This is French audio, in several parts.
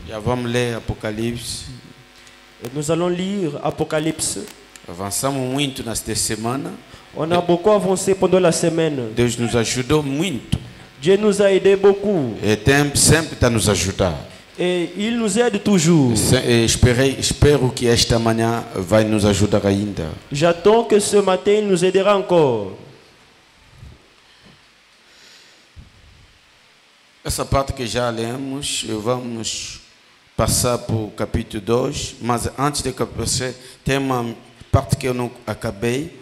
Já vamos ler Apocalipse. Et nous allons lire Apocalypse. Avançamos muito nesta semana. On a beaucoup avancé pendant la semaine. Deus nos ajudou muito. Dieu nous a aidés beaucoup. E sempre está nos ajudar. Et il nous aide toujours. Espero que esta manhã vai nos ajudar ainda. J'attends que ce matin il nous aidera encore. Essa parte que já lemos, vamos passar para o capítulo 2. Mas antes de passar, tem uma parte que eu não acabei.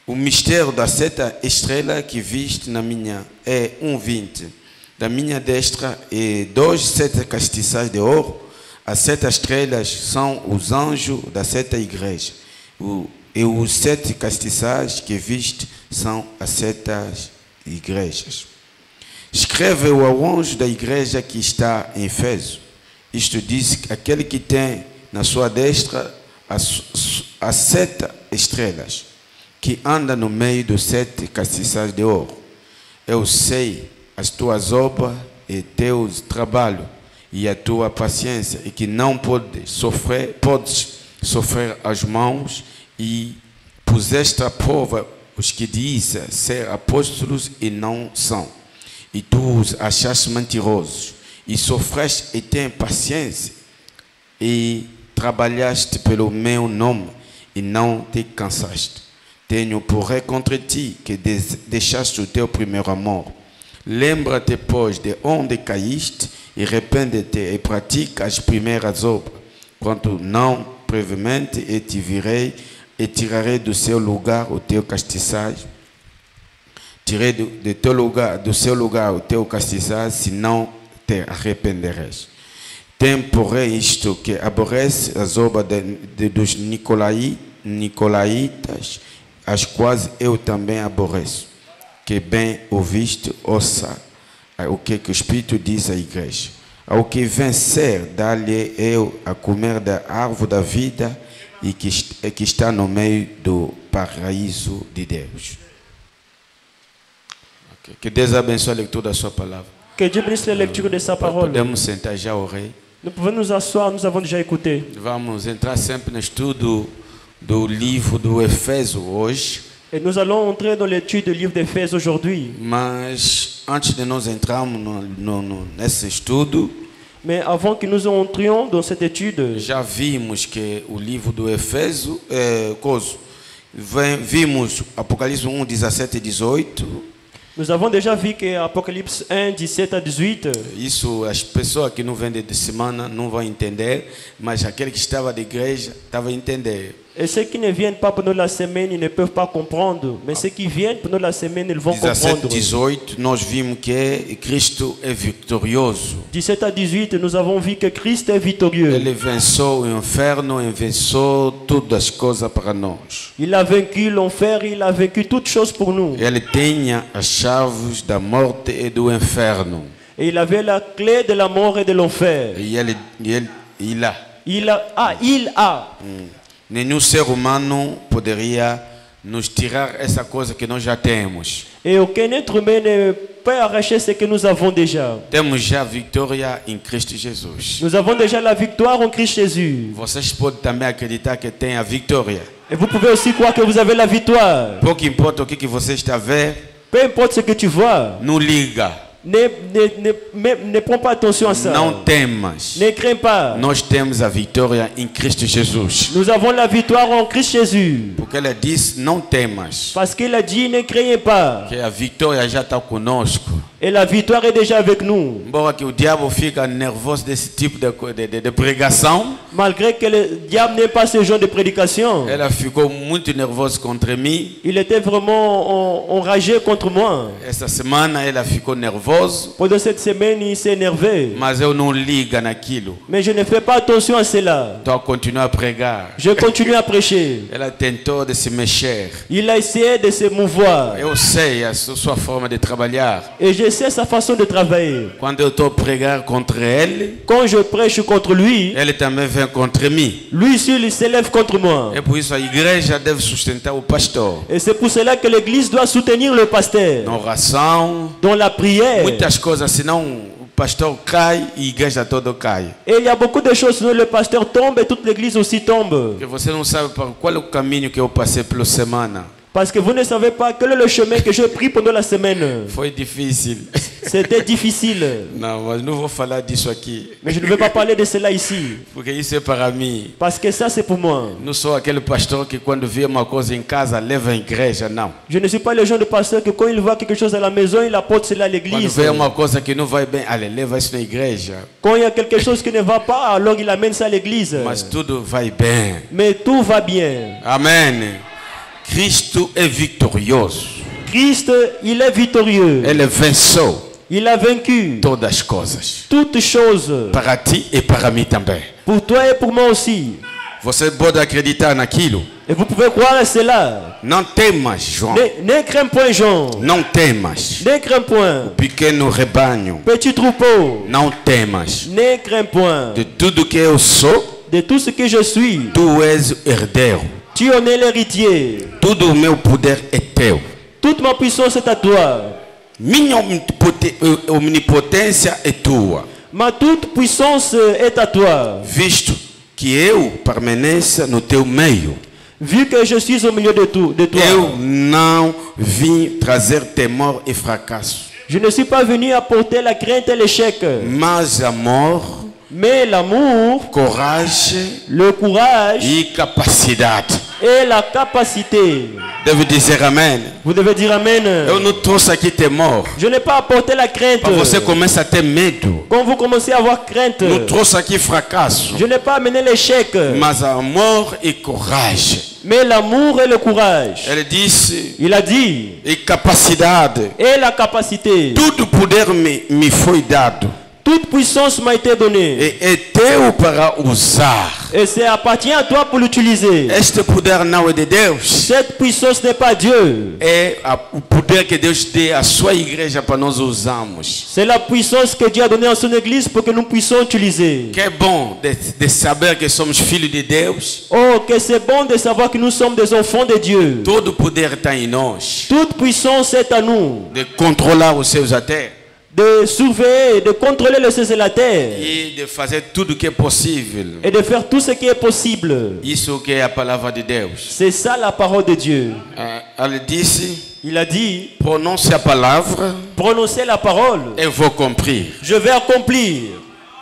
O mistério da seta estrela que viste na minha é 1:20. Da minha destra e 2 setas castiçais de ouro. As 7 estrelas são os anjos da seta igreja. E os 7 castiçais que viste são as 7 igrejas. Escreve-o ao anjo da igreja que está em Éfeso. Isto diz que aquele que tem na sua destra as 7 estrelas, que anda no meio dos 7 castiçais de ouro. Eu sei as tuas obras e teus trabalhos e a tua paciência, e que não podes sofrer as mãos, e puseste à prova os que dizem ser apóstolos e não são. E tu os achaste mentirosos, e sofreste e tens paciência, e trabalhaste pelo meu nome, e não te cansaste. Tenho, porém, contra ti que deixaste o teu primeiro amor. Lembra-te, pois, de onde caíste, e arrepende-te e pratica as primeiras obras. Quanto não, brevemente, e te virei, e tirarei do seu lugar o teu castiçais. Tirei do seu lugar o teu castiçais, se não te arrependeres. Tem, porém, isto que aborrece as obras dos nicolaítas, as quais eu também aborreço. Que bem ouviste, ouça o que o Espírito diz à igreja. Ao que vencer, dá-lhe eu a comer da árvore da vida, e que está no meio do paraíso de Deus. Que Deus abençoe a leitura da sua palavra. Que Dieu bénisse la lecture de sa parole. Podemos sentar, já orei. Nous pouvons nous asseoir, nous avons déjà écouté. Vamos entrar sempre no estudo do livro do Efésio hoje. Et nous allons entrer dans l'étude du livre d'Éphèse aujourd'hui. Mas antes de nós entrarmos nesse estudo, mais avant que nous entrions dans cette étude, já vimos que o livro do Efésio vimos Apocalipse 1, 17 e 18. Nous avons déjà vu que Apocalypse 1, 17 à 18. Isso as pessoas que não vêm de semana não vão entender, mas aquele que estava de igreja estava a entender. Et ceux qui ne viennent pas pendant la semaine, ils ne peuvent pas comprendre. Mais ceux qui viennent pendant la semaine, ils vont 17, comprendre. 18, nós vimos que Cristo é vitorioso. 17 à 18, nous avons vu que Christ est victorieux. Ele venceu o inferno, venceu todas as coisas para nós. Il a vaincu l'enfer, il a vaincu toutes choses pour nous. Ele tinha as chaves da morte e do inferno. Et il avait la clé de la mort et de l'enfer. E il a. Nenhum ser humano poderia nos tirar essa coisa que nós já temos. Et aucun être humain ne peut arracher ce que nous avons déjà. Temos já vitória em Cristo Jesus. Nous avons déjà la victoire en Christ Jésus. Vocês podem também acreditar que tem a vitória. Et vous pouvez aussi croire que vous avez la victoire. Pouco importa o que você está a ver. Peu importe ce que tu vois. Não liga. Ne prends pas attention à ça. Não temas. Ne crains pas. Nós temos a vitória em Cristo Jesus. Nous avons la victoire en Christ Jésus. Porque ele disse, não temas. Parce qu'il a dit, ne craignez pas. Que a vitória já está conosco. Et la victoire est déjà avec nous. Embora que o diabo fica nervoso desse tipo de pregação. Malgré que le diable n'ait pas ce genre de prédication. Ela ficou muito nervoso contra mim. Il était vraiment enragé contre moi. Essa semana ela ficou nervoso. Pendant cette semaine, il s'est énervé. Mas eu não ligo naquilo. Mais je ne fais pas attention à cela. Então continuo a pregar. Je continue à prêcher. Ela tentou de se mexer. Il a essayé de se mouvoir. Eu sei a sua forma de trabalhar. Et je sais sa façon de travailler. Quando eu estou a pregar contra ele, quand je prêche contre lui, ele também vem contra mim. Lui aussi, il s'élève contre moi. É por isso a igreja deve sustentar o pastor. Et c'est pour cela que l'église doit soutenir le pasteur. Na oração, dans la prière. Muitas coisas, senão pastor cai e a igreja toda cai. Et il y a beaucoup de choses, sinon le pasteur tombe et toute l'église aussi tombe. Porque você não sabe qual é o caminho que eu passei pela semana. Parce que vous ne savez pas quel est le chemin que j'ai pris pendant la semaine. Foi difícil. C'était difficile. Não, mas não vou falar disso aqui. Mais je ne vais pas parler de cela ici. Porque isso é para mim. Parce que ça, c'est pour moi. Não sou aquele pastor que quando vê uma coisa em casa leva à igreja, não. Je ne suis pas le genre de pasteur que quand il voit quelque chose à la maison, il apporte cela à Quando l'église. vê uma coisa que não vai bem, allez, leva isso na igreja. Quand il y a quelque chose qui ne va pas, alors il amène ça à l'église. Mas tudo vai bem. Mais tout va bien. Amém. Cristo é vitorioso. Christ, il est victorieux. Ele venceu Il a vaincu todas as coisas. toutes choses. Para ti e para mim também. Pour toi et pour moi aussi. Você pode acreditar naquilo? Et vous pouvez croire à cela. Não temas, João. Ne crains point, Jean. Não temas. Ne crains point. Pequeno rebanho. Petit troupeau. Não temas. Ne crains point. De tudo que eu sou, De tout ce que je suis, tu és o herdeiro. tu en es l'héritier. Tudo o meu poder é teu. Toute ma puissance est à toi. Minha omnipotência é tua. Ma toute puissance est à toi. Visto que eu permaneça no teu meio. Vu que je suis au milieu de toi. Eu não vim trazer temor e fracasso, Je ne suis pas venu apporter la crainte et l'échec. mas amor, Mais l'amour, coragem le courage e capacidade. et la capacité. Deve dizer amém. Vous devez dire Amen. Eu não trouxe aqui temor. Je n'ai pas apporté la crainte. Para você começa a ter medo. Quand vous commencez à avoir crainte, Não trouxe aqui fracasso, je n'ai pas amené l'échec. mas amor e coragem. Mais l'amour et le courage. Ele disse, Il a dit, e capacidade. et la capacité. Tudo poder me foi dado. Toute puissance m'a été donnée. E é teu para usar. Et c'est appartient à toi pour l'utiliser. Este poder não é de Deus. Cette puissance n'est pas Dieu. É o poder que Deus deu à sua igreja para nós usarmos. C'est la puissance que Dieu a donnée à son église pour que nous puissions utiliser. Que é bom de saber que somos filhos de Deus. Oh, que c'est bon de savoir que nous sommes des enfants de Dieu. Todo poder está em nós. Toute puissance est à nous. De controlar os seus até. De surveiller, de contrôler le ciel et la terre. E de fazer tudo que é possível. Et de faire tout ce qui est possible. Isso que é a palavra de Deus. C'est ça la parole de Dieu. Ele disse, Il a dit, prononce a palavra, prononcez la parole. eu vou cumprir. Je vais accomplir.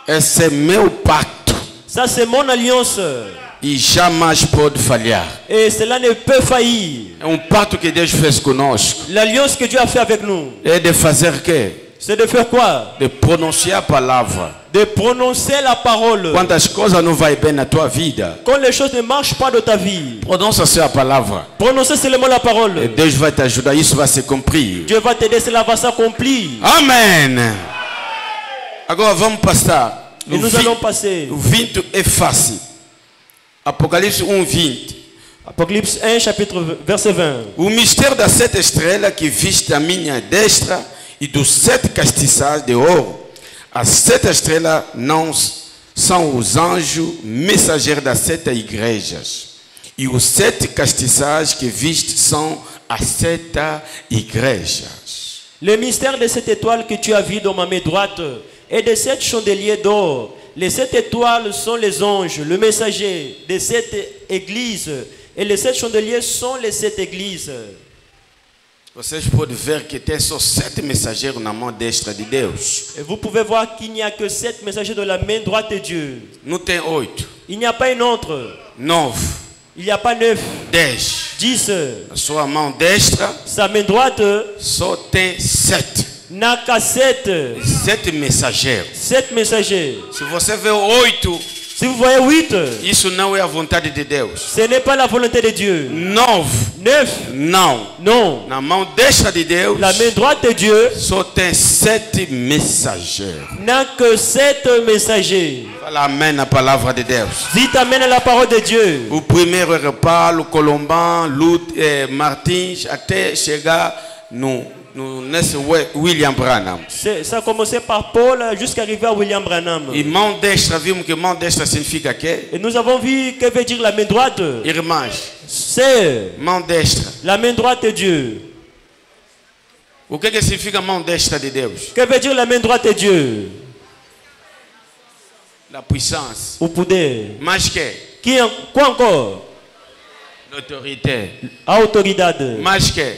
Esse é meu pacto. Ça, c'est mon alliance. E jamais pode falhar. Et cela ne peut faillir. É um pacto que Deus fez conosco. L'alliance que Dieu a fait avec nous, É de fazer quê? c'est de faire quoi? De pronunciar a palavra. De prononcer la parole. Quando as coisas não vão bem na tua vida, Quand les choses ne marchent pas dans ta vie, pronuncia a palavra. prononcer seulement la E parole. Deus vai te ajudar, isso vai se cumprir. Dieu va t'aider, cela va s'accomplir. Amém. Agora vamos passar. Et nous allons passer. O 20 é fácil. Apocalipse 1:20. Apocalypse 1, chapitre verset 20. O mistério das 7 estrelas que viste à minha destra e dos 7 castiçais de ouro. As 7 estrelas não são os anjos mensageiros das 7 igrejas. E os 7 castiçais que viste são as 7 igrejas. Le mystère de cette étoile que tu as vu dans ma main droite et de 7 chandeliers d'or. Les 7 étoiles sont les anges, le messager des 7 églises. Et les 7 chandeliers sont les 7 églises. Vocês podem ver que tem só 7 mensageiros na mão destra de Deus. Et vous pouvez voir qu'il n'y a que 7 messagers dans la main droite de Dieu. Não tem 8, Il n'y a pas une autre. 9, Il n'y a pas 9, 10. 10. A sua mão destra Sa main droite só tem 7. n'a qu'à 7. 7 mensageiros. 7 messagers. Se você vê 8, Si vous voyez 8, isso não é a vontade de Deus. ce n'est pas la volonté de Dieu. 9, 9, não. non. Na mão destra de Deus, La main droite de Dieu só tem 7 mensageiros. n'a que 7 messagers. Fala amém na palavra de Deus. Dites Amen à la parole de Dieu. O primeiro era Paulo, Colomban, Martins, até chegar nesse William Branham. Ça a commencé par Paul jusqu'à arriver à William Branham. E mão destra, vimos que mão destra significa quê? Et nous avons vu que veut dire la main droite. Irmãs, C'est mão destra. la main droite de Dieu. O que significa mão destra de Deus? Que veut dire la main droite de Dieu? La puissance. o poder. Mais que? Qual encore? L'autorité. A autoridade. Mais que?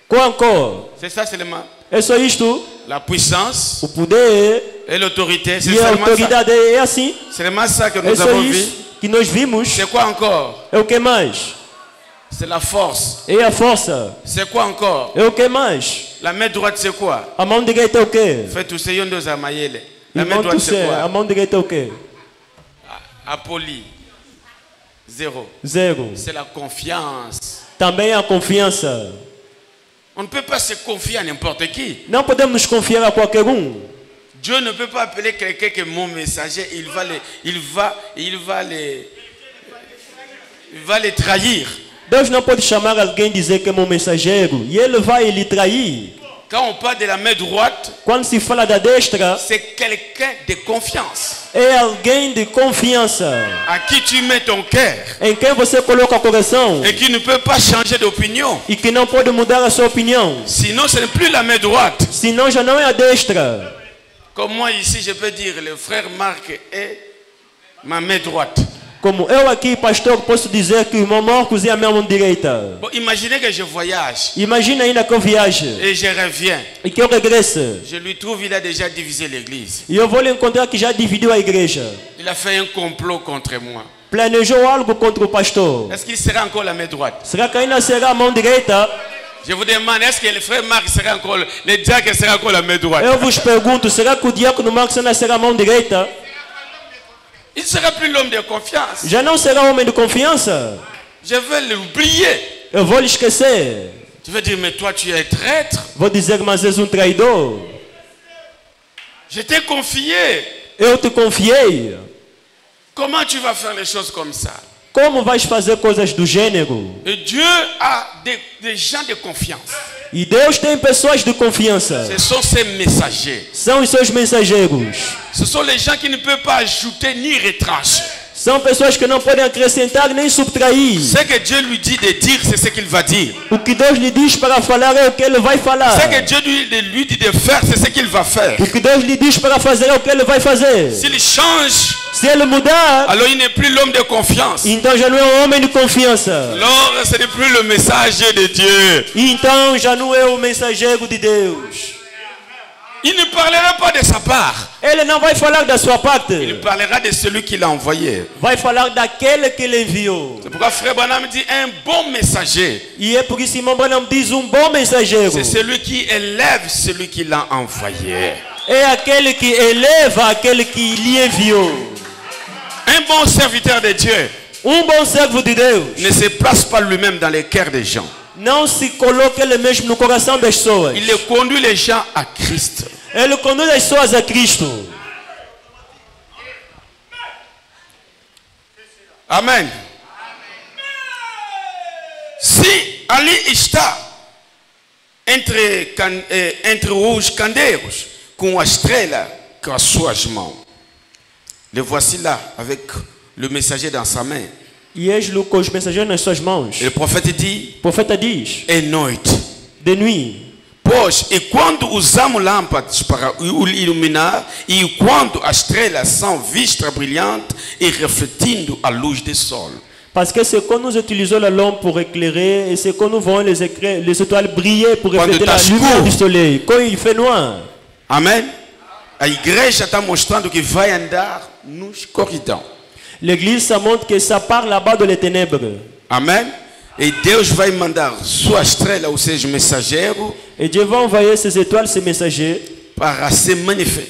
Qual encore? C'est ça seulement. É só isto? La puissance O poder et l'autorité, c'est e a seulement ça. autoridade é assim. C'est seulement ça que É nous só avons vu. isso que nós vimos. C'est quoi encore? É o que mais? C'est la force. É a força. C'est quoi encore? É o que mais? La main droite, c'est quoi? A mão direita é o quê? Faites tous ces yondos à Mayele. La main Irmão droite, c'est Tussé, a quoi? mão direita é o quê? Apoli. 0. Zero. C'est la confiance. Também a confiança. On ne peut pas se confier à n'importe qui. Não podemos nos confiar a qualquer Dieu ne peut pas appeler quelqu'un que mon messager, il va les trahir. Deus não pode chamar alguém e dizer que é meu mensageiro e ele vai lhe trair. Quand on parle de la main droite, Quando se fala da destra, c'est quelqu'un de confiance. é alguém de confiança, À qui tu mets ton cœur em quem você coloca o coração et qui ne peut pas changer d'opinion. e que não pode mudar a sua opinião. Sinon, ce n'est plus la main droite. Senão já não é a destra. Comme moi ici, je peux dire, le frère Marc est ma main droite. Como eu aqui, pastor, posso dizer que o irmão Marcos é a minha mão direita. Bon, imaginez que je voyage Imagina ainda que eu viaje et je reviens. e que eu regresse. Je lui trouve, il a déjà divisé l'église. E eu vou lhe encontrar que já dividiu a igreja. Il a fait un complot contre moi. Planejou algo contra o pastor. Est-ce qu'il sera encore la main droite? Será que ainda será a mão direita? Je vous demande, est-ce que le frère Marc sera encore, le diacre sera encore la main droite? Eu vos pergunto, será que o diácono Marcos ainda será a mão direita? Il ne sera plus l'homme de confiance. Já não será homem de confiança? Je vais l'oublier. Eu vou lhe esquecer. Je vais dire, mais toi tu es traître. Vou dizer, mas és um traidor. Je t'ai confié. Eu te confiei. Comment tu vas faire les choses comme ça? Como vais fazer coisas do gênero? Et Dieu a des gens de confiance. E Deus tem pessoas de confiança. Ce sont ses messagers. São os seus mensageiros. Ce sont les gens qui ne peuvent pas ajouter ni retrancher. São pessoas que não podem acrescentar nem subtrair. Ce que Dieu lui dit de dire, c'est ce qu'il va dire. O que Deus lhe diz para falar é o que ele vai falar. Ce que Dieu lui dit de faire, c'est ce qu'il va faire. O que Deus lhe diz para fazer é o que ele vai fazer. S'il change, Se ele mudar, alors il n'est plus l'homme de confiance. então já não é um homem de confiança. Alors ce n'est plus le messager de Dieu. Então já não é o mensageiro de Deus. Il ne parlera pas de sa part. Ele não vai falar da sua parte. Il parlera de celui qui l'a envoyé. Vai falar daquele que ele enviou. C'est pourquoi Frère Branham dit un bon messager. E é por isso que irmão Branham diz bom mensageiro. C'est celui qui élève celui qui l'a envoyé. É aquele que eleva aquele que lhe enviou. Un bon serviteur de Dieu Bom servo de Deus ne se place pas lui-même dans les cœurs des gens. não se coloca ele mesmo no coração das pessoas. Il conduit les gens à Christ. Ele conduz as pessoas a Cristo. Amen. Se ali está entre os candeiros com a estrela com as suas mãos, le voici là avec le messager dans sa main. E eis-lo com os mensageiros nas suas mãos. Et le prophète dit, O profeta diz, é noite. de nuit. Pois, e quando usamos lâmpadas para iluminar, e quando as estrelas são vistas brilhantes e refletindo a luz do sol. Parce que c'est quand nous utilisons la lampe pour éclairer, et c'est quand nous voyons les étoiles briller pour refléter la lumière du soleil. Quand il fait noir. Amen. A igreja está mostrando que vai andar nos corridões. L'église, ça montre que ça part là-bas de les ténèbres. Amen. E Deus vai mandar sua estrela, ou seja, mensageiro, Et Dieu va envoyer ses étoiles, ses messagers, para se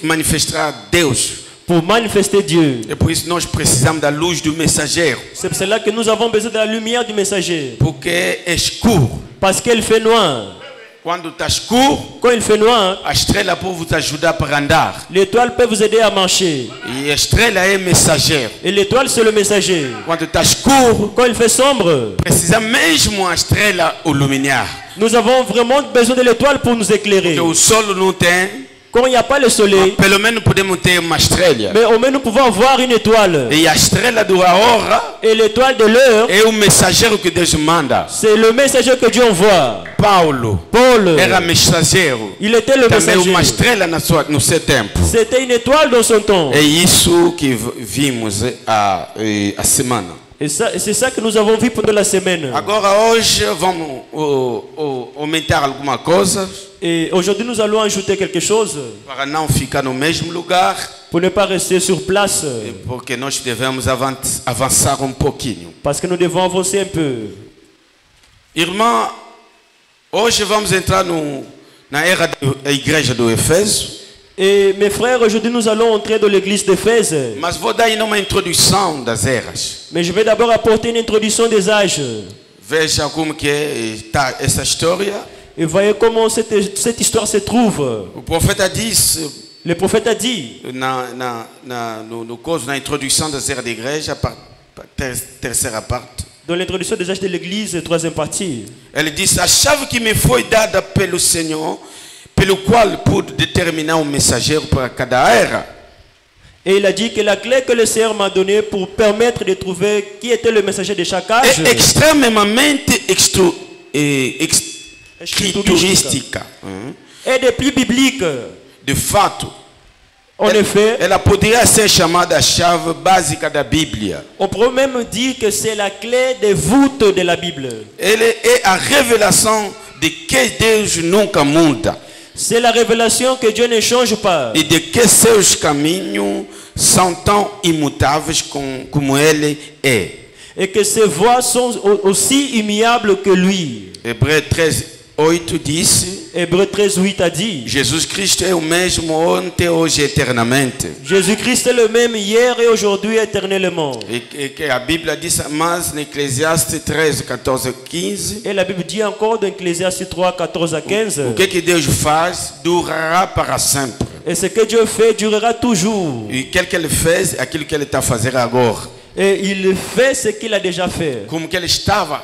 manifestar Deus. pour manifester Dieu. E por isso nós precisamos da luz do mensageiro. C'est pour cela que nous avons besoin de la lumière du messager. Porque é escuro. Parce qu'il fait noir. Quando está escuro, Quand il fait noir, a estrela pode vos ajudar para andar. l'étoile peut vous aider à marcher. E a estrela é mensageiro. Et l'étoile, c'est le messager. Quando está escuro, Quand il fait sombre, precisa mesmo a estrela iluminar. nous avons vraiment besoin de l'étoile pour nous éclairer. Porque o sol não tem, Quand il n'y a pas le soleil, pelo menos podemos ter uma estrela. mais au moins nous pouvons voir une étoile. E a estrela da hora Et l'étoile de l'heure, é o mensageiro que Deus manda. c'est le messager que Dieu envoie. Paulo Paul, era mensageiro. il était le Também uma messager. estrela no seu tempo. C'était une étoile dans son temps. É isso que vimos a semana. Et c'est ça que nous avons vu pendant la semaine. Agora hoje vamos aumentar alguma coisa Et aujourd'hui, nous allons ajouter quelque chose para não ficar no mesmo lugar, pour ne pas rester sur place. porque nós devemos avançar um pouquinho. Parce que nous devons avancer un peu. Irmã, hoje vamos entrar na era da igreja do Efésio. Et mes frères, aujourd'hui, nous allons entrer dans l'église d'Éphèse. Mas vou dar ainda uma introdução das eras. Mais je vais d'abord apporter une introduction des âges. Veja como que está essa história. Et voyez comment cette histoire se trouve. O profeta disse Le prophète a dit, na introdução das eras da igreja, terceira parte. dans l'introduction des âges de l'église, troisième partie, Ele disse: a chave que me foi dada pelo Senhor, pelo qual pude determinar um mensageiro para cada era. et il a dit que la clé que le Seigneur m'a donnée pour permettre de trouver qui était le messager de chaque âge É extremamente escriturística. est des plus bibliques. De fato, En effet, ela poderia ser chamada a chave básica da Bíblia. on peut même dire que c'est la clé des voûtes de la Bible. Ele é a revelação de que Deus nunca muda C'est la révélation que Dieu ne change pas. e de que seus caminhos são tão imutáveis como Ele é. Et que ses voies sont aussi immuables que lui. Hebreus 13:8 disse: Hébreux 13:8 a dit, Jesus Cristo é o mesmo ontem, hoje e eternamente. Jésus-Christ est le même hier et aujourd'hui éternellement. E que a Bíblia diz mais em Eclesiastes 13:14-15. Et la Bible dit encore dans Ecclésiaste 3, 14 à 15, O que Deus faz durará para sempre. et ce que Dieu fait durera toujours. E aquilo que Ele fez, aquilo que Ele está fazendo agora. Et il fait ce qu'il a déjà fait. Como que Ele estava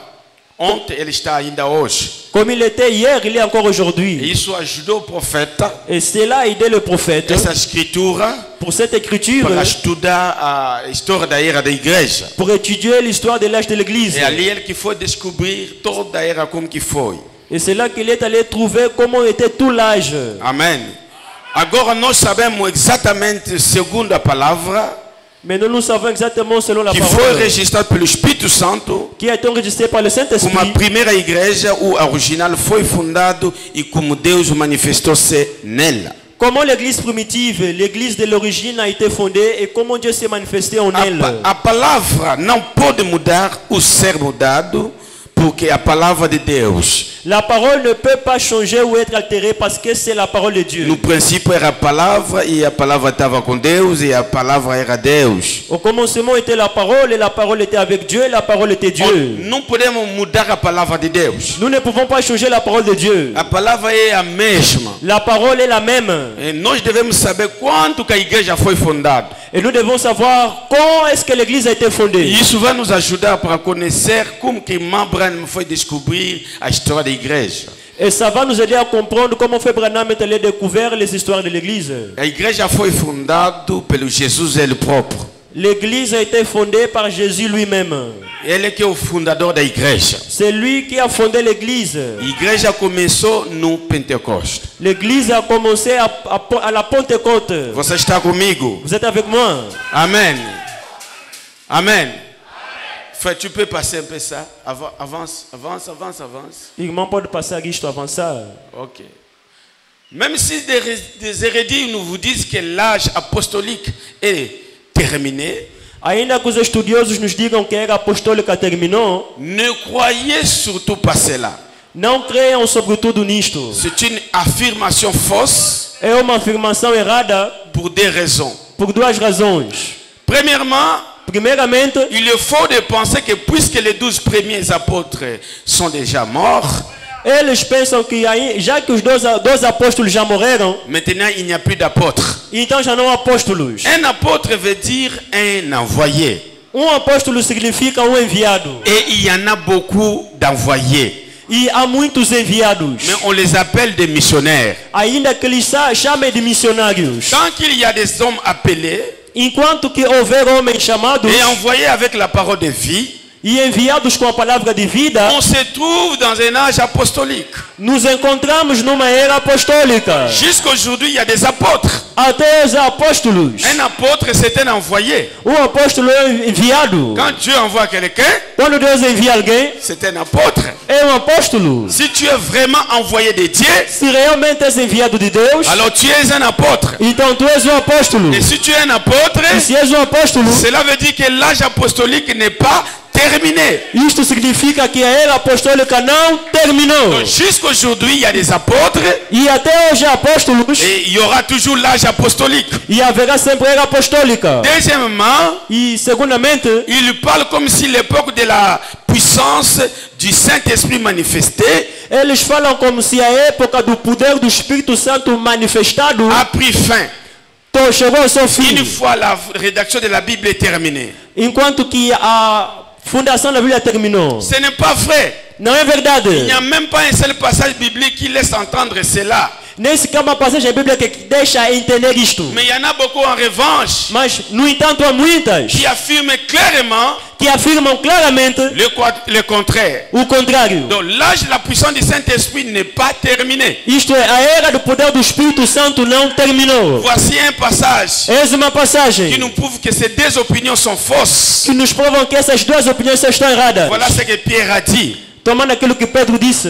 ontem, Ele está ainda hoje. Comme il était hier, il est encore E aujourd'hui. isso ajudou o profeta, Et cela a aidé le prophète essa escritura, pour cette écriture, para estudar a história da era da igreja. pour étudier l'histoire de l'âge de l'église. É ali ele que foi descobrir toda a era como que foi. Et c'est là qu'il est allé trouver comment était tout l'âge. Amém. Agora nós sabemos exatamente, segundo a palavra, Maintenant, nous savons exactement selon la que foi parole registrado pelo Espírito Santo, qui a été enregistré par le como a Saint-Esprit. primeira igreja, o original foi fundado e como Deus manifestou-se nela. Comment l'église primitive, l'église de l'origine a été fondée et comment Dieu s'est manifesté en elle. A palavra não pode mudar ou ser mudado, porque a palavra de Deus. La parole ne peut pas changer ou être altérée parce que c'est la parole de Dieu. No princípio era a palavra e a palavra estava com Deus e a palavra era Deus. Au commencement était la parole et la parole était avec Dieu et la parole était Dieu. Não podemos mudar a palavra de Deus. Nous ne pouvons pas changer la parole de Dieu. A palavra é a mesma. La parole est la même. E nós devemos saber quando que a igreja foi fundada. Et nous devons savoir quand est-ce que l'église a été E fondée. isso vai nos ajudar para conhecer como que irmã Branham foi descobrir a história da igreja. Et ça va nous aider à comprendre comment Frère Branham est allé découvrir les histoires de l'église. A igreja foi fundada pelo Jesus ele próprio. L'église a été fondée par Jésus lui-même. Ele que é o fundador da igreja. C'est lui qui a fondé l'église. A igreja começou no Pentecoste. L'église a commencé à la Pentecôte. Você está comigo? Vous êtes avec moi? Amen. Amen. Frère, tu peux passer un peu ça? Avance. Il m'en pode passer à Guiche avant ça. Ok. Même si des érudits nous vous disent que l'âge apostolique est terminé, Ainda que os estudiosos nos digam que a era apostólica terminou, ne croyez surtout pas cela. não creiam sobretudo nisto. C'est une affirmation fausse É uma afirmação errada pour des raisons. por duas razões. Premièrement, Primeiramente, il est faux de penser que puisque les 12 premiers apôtres sont déjà morts, eles pensam que já que os 12 apóstolos já morreram, maintenant il n'y a plus d'apôtres. então já não há apóstolos. Un apôtre veut dire un envoyé. Apóstolo significa enviado. Et il y en a beaucoup d'envoyés. E há muitos enviados. Mais on les appelle des missionnaires. Ainda que eles chamem de missionários. Tant qu'il y a des hommes appelés Enquanto que houver homens chamados et envoyés avec la parole de vie, e enviados com a palavra de vida, on se trouve dans un âge apostolique. nos encontramos numa era apostólica. Jusqu'aujourd'hui, il y a des apôtres. Até os apóstolos. Un apôtre, c'est un envoyé. Apóstolo é enviado. Quand Dieu envoie quelqu'un, Quando Deus envia alguém, c'est un apôtre. é apóstolo. Si tu es vraiment envoyé de Dieu, Se realmente és enviado de Deus, alors tu es un apôtre. então tu és apóstolo. Et si tu es un apôtre, E se és apóstolo, cela veut dire que l'âge apostolique n'est pas terminé. isto significa que a era apostólica não terminou. Donc, jusqu'aujourd'hui, il y a des apôtres E até hoje há apóstolos, et il y aura toujours l'âge apostolique. e haverá sempre era apostólica. Deuxièmement, E segundamente, il parle comme si l'époque de la puissance du Saint-Esprit manifesté eles falam como se a época do poder do Espírito Santo manifestado a pris fin. chegou ao seu fim. Une fois la rédaction de la Bible est terminée. Enquanto que a fundação da Bíblia terminou. Ce n'est pas vrai. Não é Il verdade. n'y a même pas un seul passage biblique qui laisse entendre cela. Nem sequer uma passagem bíblica que deixa entender isto. Mais il y en a beaucoup en revanche Mas, no entanto, há muitas qui affirment clairement que afirmam claramente le contraire. o contrário. Donc l'âge de la puissance du Saint-Esprit n'est pas terminé. Isto é, a era do poder do Espírito Santo não terminou. Voici un passage Eis uma qui passagem nous prouve que ces deux opinions sont fausses. que nos provam que essas duas opiniões estão erradas. Voilà ce que Pierre a dit. Tomando aquilo que Pedro disse.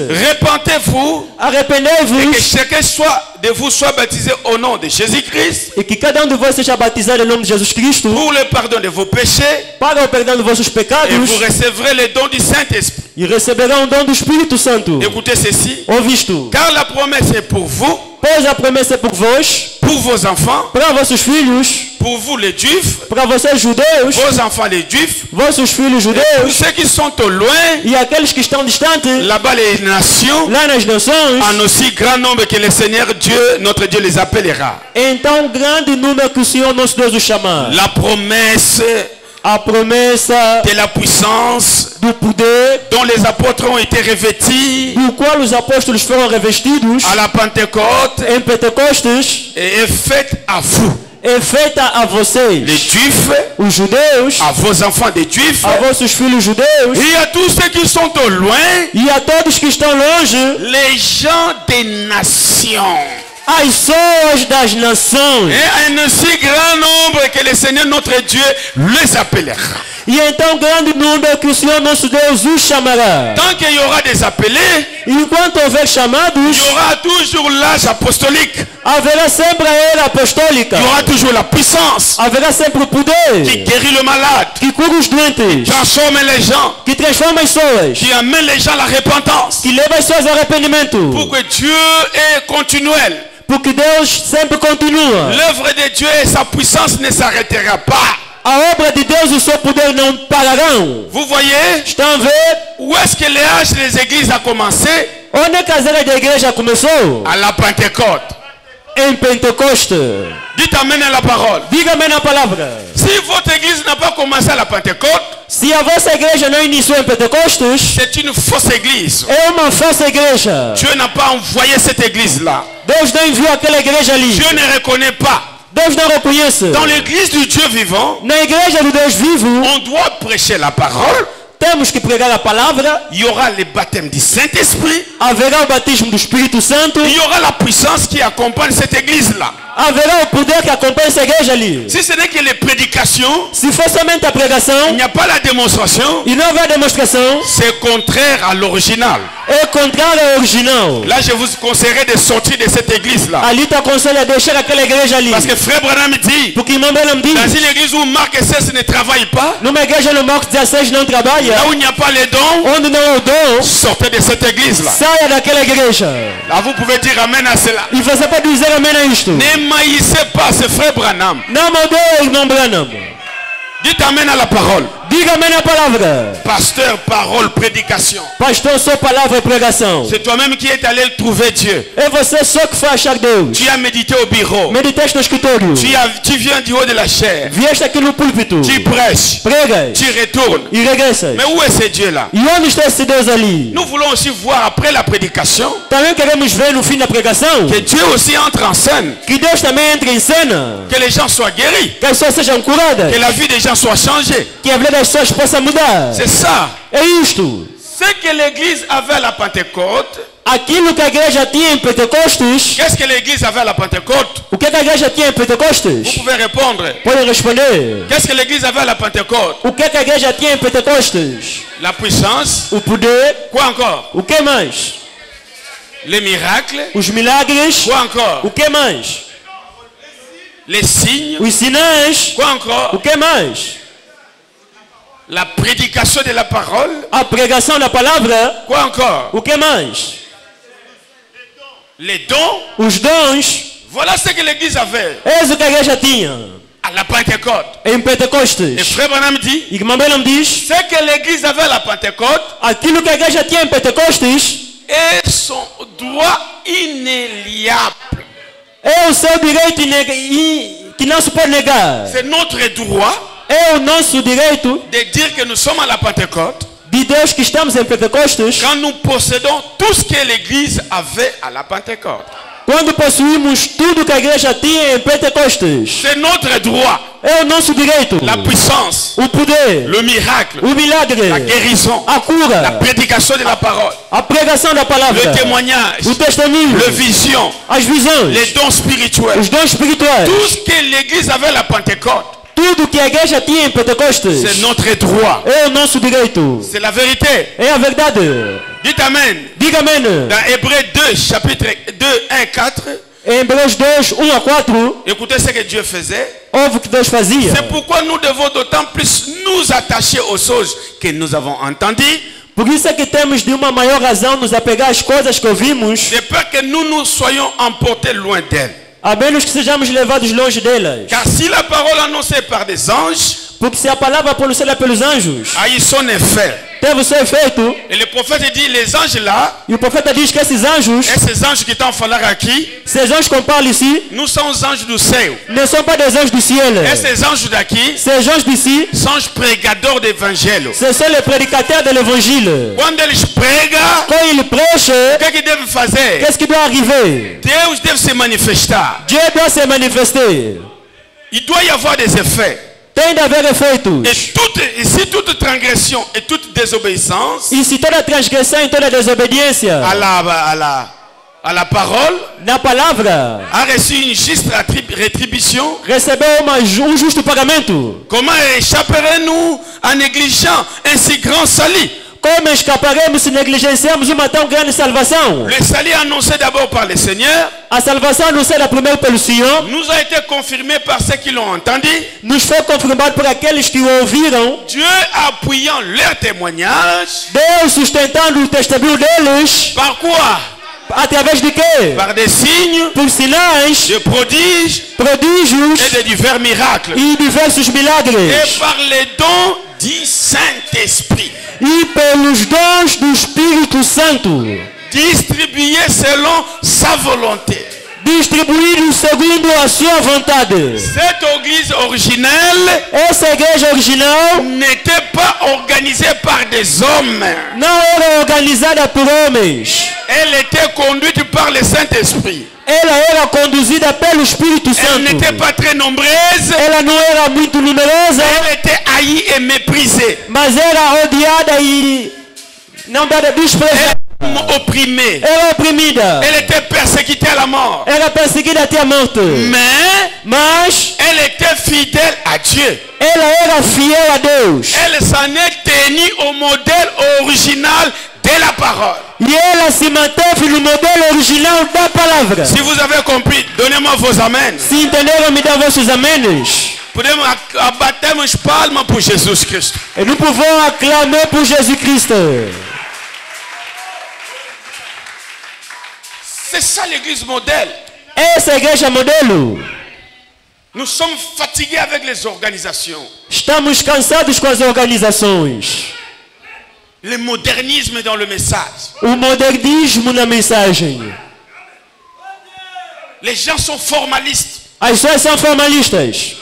Repentez-vous et que Arrependei-vos chacun de vous soit baptisé au nom de Jésus-Christ e que cada de vós seja batizado em nome de Jesus Cristo pour le pardon de vos péchés para o perdão de vossos et pecados vous recevrez le don du Saint-Esprit. e receberão o dom do Espírito Santo. Écoutez ceci. Ouve isto. Car la promesse est pour vous, Pois a promessa é por vós, pour vos enfants, para vossos filhos, pour vous les Juifs, para vocês judeus, vos enfants les Juifs, vossos filhos pour judeus ceux qui sont au loin, e aqueles que estão distantes, là-bas les nations, lá nas nações. en aussi grand nombre que le Seigneur Dieu, notre Dieu les appellera. Então, grande número que o Senhor nosso Deus os chamar. La promesse A promessa de la puissance do poder dont les apôtres ont été revêtis do qual os apóstolos foram revestidos à la Pentecôte em Pentecostes est faite à vous, é feita a vocês, les Juifs, os judeus, à vos enfants des Juifs, a vossos filhos judeus et à tous ceux qui sont au loin, e a todos que estão longe, les gens des nations. as pessoas das nações. Et un aussi grand nombre que le Seigneur notre Dieu les appellera. E então grande número que o Senhor nosso Deus os chamará. Tant qu'il y aura des appelés, Enquanto houver chamados, il y aura toujours l'âge apostolique. haverá sempre a era apostólica. Il y aura toujours la puissance Haverá sempre o qui poder guérit le malade, que cura os doentes, transforme les gens, que transforma as pessoas, qui amène les gens à la repentance. que leva as pessoas ao arrependimento. Pour que Dieu est continuel. Porque Deus sempre continua. L'œuvre de Dieu et sa puissance ne s'arrêtera pas. A obra de Deus e o seu poder não pararão. Vous voyez Estão a ver? où est-ce que l'âge des églises a commencé? Onde é que as eras da igreja começou? À la Pentecôte. Em Pentecoste. Dites amen à la parole. Diga-me na palavra. Si votre église n'a pas commencé à la Pentecôte, Se a vossa igreja não iniciou em Pentecostes, c'est une fausse église. é uma falsa igreja. Dieu n'a pas envoyé cette église-là. Deus não enviou aquela igreja ali. Dieu ne reconnaît pas. Deus não reconhece. Dans l'église du Dieu vivant, Na igreja do Deus vivo, on doit prêcher la parole. temos que pregar a palavra. Il y aura le baptême du Saint-Esprit. Haverá o batismo do Espírito Santo. Il y aura la puissance qui accompagne cette église-là. Haverá o poder que acompanha essa igreja ali. Si ce n'est que les prédications, Se for somente a il pregação n'y a pas la démonstration, e não houver demonstração, c'est contraire à l'original. é contrário ao original. Là, je vous conseillerais de sortir de cette église-là. Ali te aconselho a deixar aquela igreja ali. Parce que Frère Branham dit, Porque irmão Branham diz, dans une église où Marc et 16 ne travaillent pas, numa igreja no Marcos 16 não trabalha, là où il n'y a pas les dons, onde não há o dom, sortez de cette église-là. saia daquela igreja. Là, vous pouvez dire amen à cela. E você pode dizer amém a isto. Ne maïssez pas ce Frère Branham. Não maldeie, irmão Branham. Dites amen à la parole. Diga amém na palavra. Pasteur, parole, prédication. Pastor, sua palavra e pregação. C'est toi-même qui es allé trouver Dieu. É você só que foi achar Deus. Tu as médité au bureau. Meditaste no escritório. Tu viens du haut de la chair. Vieste aqui no púlpito. Tu prêches. Pregas. Tu retournes. E regressas. Mais où est ce Dieu-là? E onde está esse Deus ali? Nous voulons aussi voir après la prédication Também queremos ver no fim da pregação que Dieu aussi entre en scène. que Deus também entre em cena. Que les gens soient guéris. Que as pessoas sejam curadas. Que la vie des gens soit changée. Que a vida das pessoas possam mudar. C'est ça. É isto. Ce que l'église avait à la Pentecôte, Aquilo que a igreja tinha em Pentecostes, qu'est-ce que l'église avait à la Pentecôte? o que a igreja tinha em Vous Pentecostes? pouvez répondre. Podem responder. Qu'est-ce que l'église avait à la Pentecôte? O que a igreja tinha em Pentecostes? La puissance. O poder. Quoi encore? O que mais? Les miracles. Os milagres. Quoi encore? O que mais? Les signes. Os sinais. Quoi O encore? que mais? La prédication de la parole. A pregação da palavra. Quoi encore? O que mais? Les dons. Os dons. Voilà ce que l'église avait Eis o que a igreja tinha à la Pentecôte. em Et Pentecostes. frère Branham dit, E que Mambé não diz, ce que l'église avait à la Pentecôte aquilo que a igreja tinha em Pentecostes est son droit inéliable. é o seu direito que não se pode negar. C'est notre droit É o nosso direito de dire que nous sommes à la Pentecôte de Deus que estamos em Pentecostes quand nous possédons tout ce que l'église avait à la Pentecôte. quando possuímos tudo que a igreja tinha em Pentecostes. C'est notre droit. É o nosso direito. La puissance, O poder, le miracle, o milagre, la guérison, a la cura, prédication de la parole, a pregação da palavra, le témoignage, o testemunho, la vision, as visões, les dons spirituels. os dons espirituais. Tout ce que l'église avait à la Pentecôte, Tudo que a igreja tinha em c'est Pentecostes notre droit. é o nosso direito. C'est la vérité. É a verdade. Dites Amen. Diga amém. Dans Hébreux 2, chapitre 2, 1, 4, Em Hebreus 2, 1 a 4, écoutez ce que Dieu faisait. ouve o que Deus fazia. C'est pourquoi nous devons d'autant plus nous attacher aux choses que nous avons entendues, Por isso é que temos de uma maior razão nos apegar às coisas que ouvimos, de peur que nous soyons emportés loin d'elles. a menos que sejamos levados longe delas. Car si la parole annoncée par des anges Porque se a palavra pronunciada pelos anjos a eu son effet, teve o seu efeito, et le prophète dit, les anges là, e o profeta diz que esses anjos, et ces anges qui estão a falar aqui, ces anjos qu'on parle ici, nous sommes anges do céu. ne sont pas des anges du ciel. Et ces anges daqui Ces anges d'ici, são os pregadores do evangelho. ce sont les prédicateurs de l'évangile. Quando eles pregam, Quand ils prêchent, o que devem fazer? qu'est-ce qui doit arriver? Deus deve se manifestar. Dieu doit se manifester. Il doit y avoir des effets. Tem de haver efeitos. Et si toute transgression et toute désobéissance E se toda transgressão e toda desobediência à la parole na palavra a reçu une juste rétribution, recebeu justo pagamento, comment échapperons-nous en négligeant un si grand salut? como escaparemos se negligenciarmos uma tão grande salvação? Le salut annoncé d'abord par le Seigneur A salvação anunciada primeiro pelo Senhor nous a été confirmé par ceux qui l'ont entendu. nos foi confirmado por aqueles que o ouviram, Dieu appuyant leur témoignage. Deus sustentando o testemunho deles, Par quoi? através de quê? Par des signes, Por sinais, de prodiges prodígios et de divers miracles. e diversos milagres, Et par les dons du Saint-Esprit, e pelos dons do Espírito Santo, distribués selon sa volonté. distribuídos segundo a sua vontade. Cette église originelle Essa igreja original n'était pas organisée par des hommes. não era organizada por homens. Elle était conduite par le Saint-Esprit. Ela era conduzida pelo Espírito Elle Santo. n'était pas très nombreuse. Ela não era muito numerosa, Elle était haïe et méprisée. mas era odiada e não dada desprezada. Opprimée. Era oprimida. Elle était persécutée à la mort. Era perseguida até a morte. Mas Elle était fidèle à Dieu. ela era fiel a Deus. Elle s'en est tenue au modèle original de la parole. E ela se manteve no modelo original da palavra. Si vous avez compris, donnez-moi vos amens. Se entenderam, me dá vossos amenes. Podemos abatermos palmas por Jesus Cristo. E nous pouvons acclamer por Jesus Cristo. C'est ça l'église modèle. Essa é a igreja modelo. Nous sommes fatigués avec les organisations. Estamos cansados com as organizações. Le modernisme dans le message. O modernismo na mensagem. Les gens sont formalistes. As pessoas são formalistas.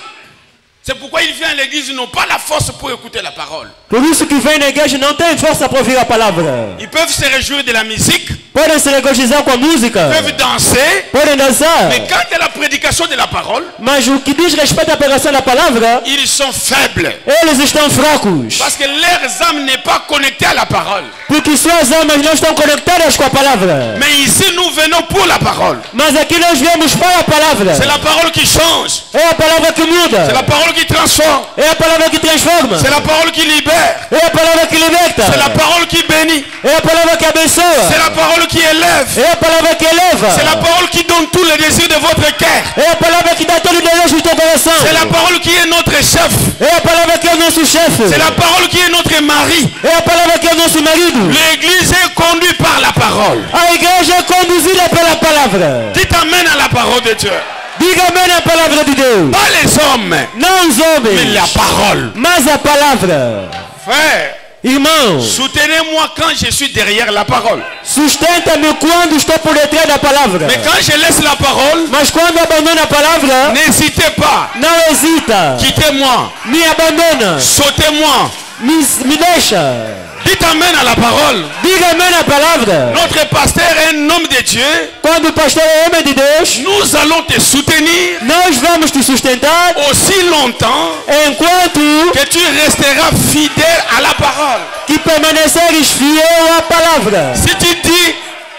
C'est pourquoi ils viennent à l'église, ils n'ont pas la force pour écouter la parole. Por isso que vem na igreja não tem força para ouvir a palavra. Ils peuvent se réjouir de la musique. podem se regozijar com a música, peuvent danser, podem dançar, mais quand il y a la prédication de la parole, mas o que diz respeito à pregação da palavra, ils sont faibles. eles estão fracos, Parce que leurs âmes n'est pas connectée à la parole. porque suas almas não estão conectadas com a palavra. Mais ici, nous venons pour la parole. Mas aqui nós viemos para a palavra. C'est la parole qui change. É a palavra que muda. C'est la parole qui transforme. É a palavra que transforma. C'est la parole qui libère. É a palavra que liberta. C'est la parole qui bénit. É a palavra que abençoa. C'est la parole qui élève. É a palavra que eleva. C'est la parole qui donne tous les désirs de votre cœur. É a palavra que dá todo o desejo do teu coração. C'est la parole qui est notre chef. É a palavra que é o nosso chefe. C'est la parole qui est notre mari. É a palavra que é o nosso marido. L'église est conduite par la parole. A igreja é conduzida pela palavra. Dites amen à la parole de Dieu. Diga amém à palavra de Deus. Pas les hommes, Não os homens, mais la parole. mas a palavra. Frère, Irmão, soutenez-moi quand je suis derrière la parole. sustenta-me quando estou por detrás da palavra. Mais quand je laisse la parole, Mas quando abandono a palavra, n'hésitez pas. não hesita. Quittez-moi. Me abandona. Sautez-moi. Me deixa. Dites amen à la parole. Diga amém à palavra. Notre pasteur est un homme de Dieu. Quando o pastor é homem de Deus, Nous allons te soutenir nós vamos te sustentar aussi longtemps enquanto que tu resteras fidèle à la parole. que permaneceres fiel à palavra. Si tu dis,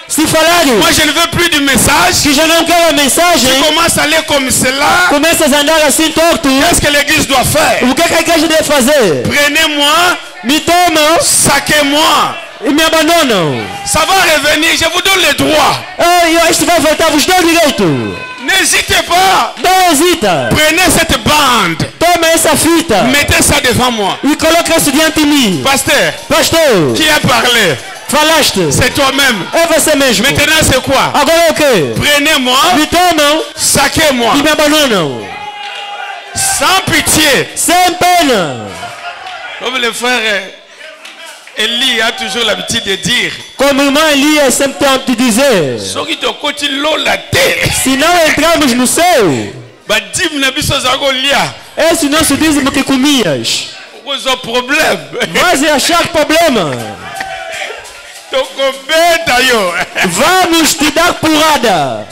Se falares moi je ne veux plus du message, que já não quero a mensagem, tu commences à aller comme cela, começas a andar assim torto, qu'est-ce que l'église doit faire? o que a igreja deve fazer? Prenez-moi, Me tomam saquez-moi. e me abandonam. Ça va revenir, je vous donne les droits. Isto vai voltar, vos dou direito. N'hésitez pas. Não hesita. Prenez cette bande, Toma essa fita mettez ça devant moi. e coloca isso diante de mim. Pasteur, Pastor, qui a parlé? falaste. C'est toi-même. É você mesmo. Maintenant c'est quoi? Agora é o quê? Prenez-moi, Me tomam saquez-moi. e me abandonam. Sans pitié. Sem pena. Comme le frère Eli a toujours l'habitude de dire, Como o irmão Elias sempre tem de dizer, ceux qui te continuent la terre, se não entramos no céu, bah dim na biso zago lia, esse nosso dízimo que comias, cause un problème. vai achar problema. Donc beta yo. Vamos te dar porrada.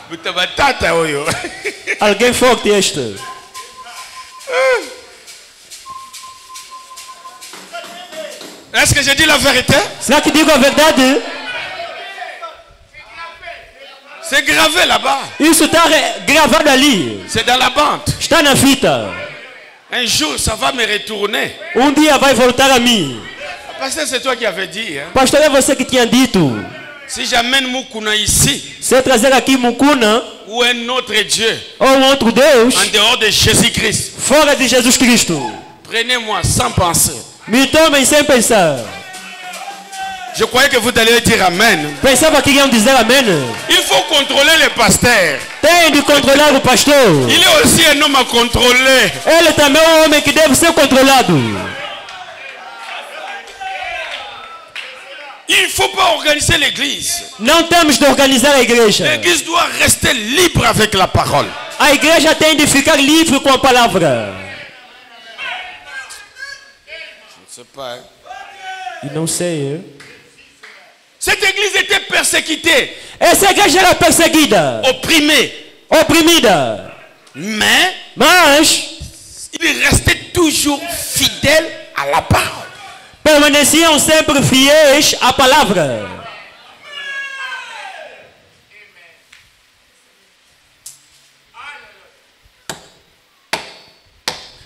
Buta batata oyo. Alguém forte este. Est-ce que je dis la vérité? Será que digo a verdade? C'est gravé là-bas. Isso está gravado ali. C'est dans la bande. Está na fita. Un jour, ça va me retourner. Dia vai voltar a mim. Parce que c'est toi qui avais dit. Hein? Pastor, é você que tinha dito. Si j'amène Mukuna ici, Se eu trazer aqui Mukuna ou un autre Dieu, ou outro Deus, en dehors de Jésus-Christ, fora de Jesus Cristo, prenez-moi sans penser. me tomem sem pensar. Je croyais que vous alliez dire Amen. Pensava que iam dizer amém. Il faut contrôler les pasteurs. Tem de controlar o pastor. Il est aussi un homme à contrôler. Ele também é um homem que deve ser controlado. Il ne faut pas organiser l'église. Não temos de organizar a igreja. L'église doit rester libre avec la parole. A igreja tem de ficar livre com a palavra. Je ne sais pas. E não sei. Cette église était persécutée, Essa igreja era perseguida, opprimée. oprimida. Mais il restait toujours fidèle à la parole. Permaneciam sempre fiéis à palavra.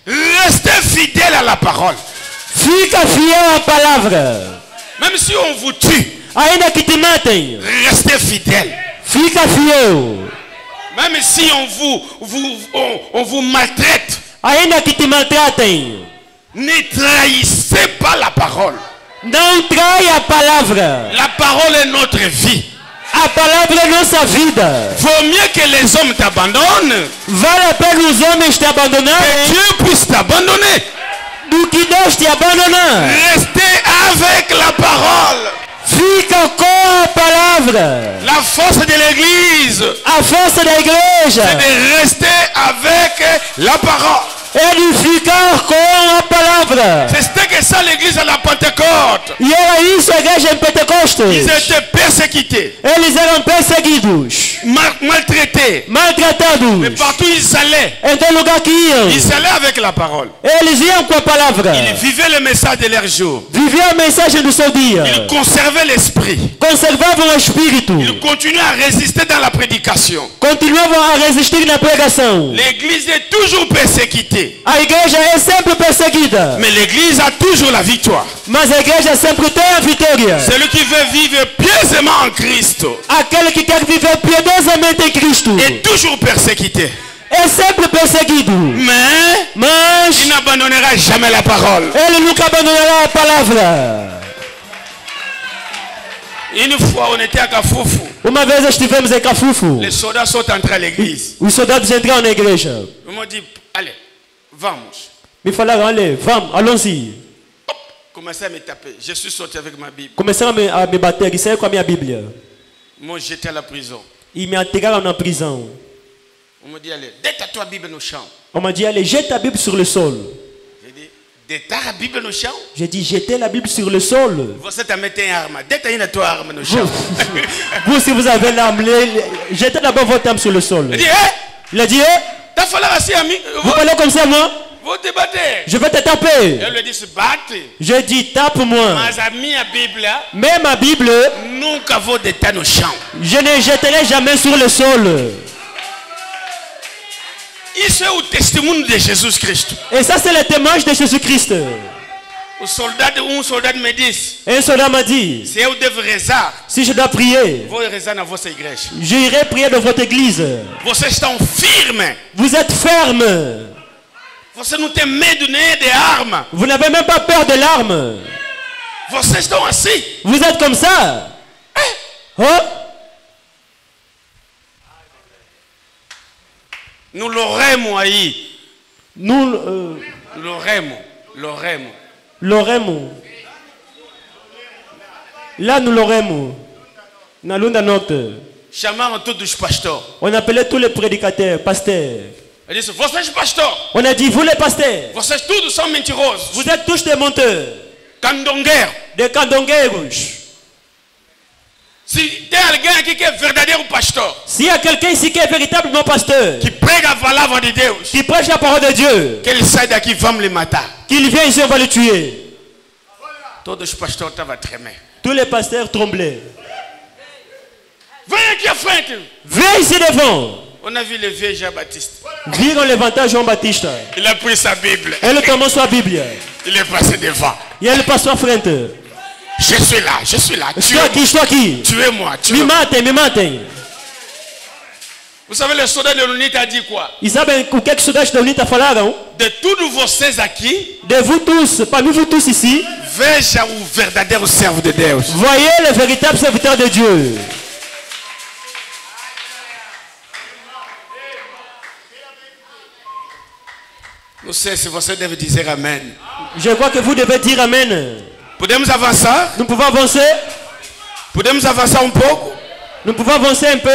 Restez fidèle à la parole. Fica fiel à palavra. Même si on vous tue, Ainda que te matem, restez fidèle. fica fiel. Même si on vous maltraite, Ainda que te maltratem, ne trahissez pas la parole. não trai a palavra. La parole est notre vie. A palavra é nossa vida. Vaut mieux que les hommes t'abandonnent, Vale a pena os homens te que abandonarem Dieu puisse t'abandonner. do que Deus te abandonar. Restez avec la parole. Fica com a palavra. La force de l'église, A força da igreja c'est de rester avec la parole. é de ficar com a palavra. C'est ce que ça l'église à la Pentecôte. E era isso a igreja em Ils Pentecostes. étaient persécutés, Eles eram perseguidos, maltraités. Mais maltratados. partout ils allaient, Em todo lugar que iam, ils allaient avec la parole. eles iam com a palavra. Ils vivaient le message de leur jour. Viviam a mensagem do seu dia. Ils conservaient l'esprit. Conservavam o espírito. Ils continuaient à résister dans la prédication. Continuavam a resistir na pregação. L'église est toujours persécutée. A igreja é sempre perseguida, Mais l'église a toujours la victoire. mas a igreja sempre tem a vitória. Celui qui veut vivre pieusement en Christ Aquele que quer viver piedosamente em Cristo est toujours persécuté. é sempre perseguido, Mais mas il n'abandonnera jamais la parole. ele nunca abandonará a palavra. Une fois, on était à Kafoufou. Uma vez estivemos em Cafufo, Les soldats sont entrés à l'église. os soldados entraram na igreja. Ils m'ont dit, allez, vamos. Me falaram, olha, vamos, allons-y. Hop, commencez à me taper. Je suis sorti avec ma Bible. Começaram a me bater e saíram com a minha Bíblia. Ils m'ont jeté à la prison. E me atiraram na prisão. On m'a dit, allez, déta toi Bible no chão. On m'a dit, allez, jette ta Bible sur le sol. J'ai dit, déta a Bible no chão? J'ai dit, jetez la Bible sur le sol. Você também tem arma. Déta ainda tua arma no chão. Vous, si vous avez l'arme, jetez d'abord votre arme sur le sol. Il dit, hé, Il a dit, eh, t'as fallu assim à mim? vous parlez comme ça, moi? Vou te bater. Je vais te taper. Eu lhe disse, bate. J'ai dit, tape-moi. Mas a minha Bíblia Mais ma Bible, nunca vou deitar no chão. je ne jetterai jamais sur le sol. Isso é o testemunho de Jesus Cristo. Et ça, c'est le témoignage de Jésus-Christ. Um soldado me disse, Un soldat m'a dit, se eu devo rezar, si je dois prier, vou rezar na vossa igreja. j'irai prier dans votre église. Vocês estão firmes. Vous êtes ferme. Você não tem medo nem de arma. Vous n'avez même pas peur de l'arme. Vocês estão assim. Vous êtes comme ça. Oh? No Loremo aí. Nous Loremo. l'auremo. Là, nous l'auremo. Na lunda norte. Chamaram todos os pastores. On appelait tous les prédicateurs, pasteurs. Eu disse, vocês pastores, On a dit, vous les pasteurs, vocês todos são mentirosos. vous êtes tous des menteurs, Candongueiros. des candongueiros. Se tem alguém aqui que é verdadeiro pastor, S'il y a quelqu'un ici qui est véritablement pasteur, que prega a palavra de Deus, qui prêche la parole de Dieu, que ele sai daqui, vamos lhe matar. qu'il vient ici, on va le tuer. Todos os pastores estavam tremendo. Tous les pasteurs tremblaient. Vem aqui à frente. Viens ici devant. On a vu le vieux Jean-Baptiste. Viram levantar Jean-Baptiste. Il a pris sa Bible. Ele tomou sua Bíblia. Il est passé devant. E ele passou à frente. Je suis là, je suis là. Estou aqui. Tuez-moi, Me tuez-moi. matem, me matem. Vous savez, le soldat de l'UNIT a dit quoi? E sabem o que é que os soldados da UNITA falaram? De todos vocês aqui, De vous tous, parmi vous tous ici, veja o verdadeiro servo de Deus. voyez le véritable serviteur de Dieu. Não sei se você deve dizer amém. Je crois que vous devez dire Amen. Podemos avançar? Nous pouvons avancer? Podemos avançar um pouco? Nous pouvons avancer un peu?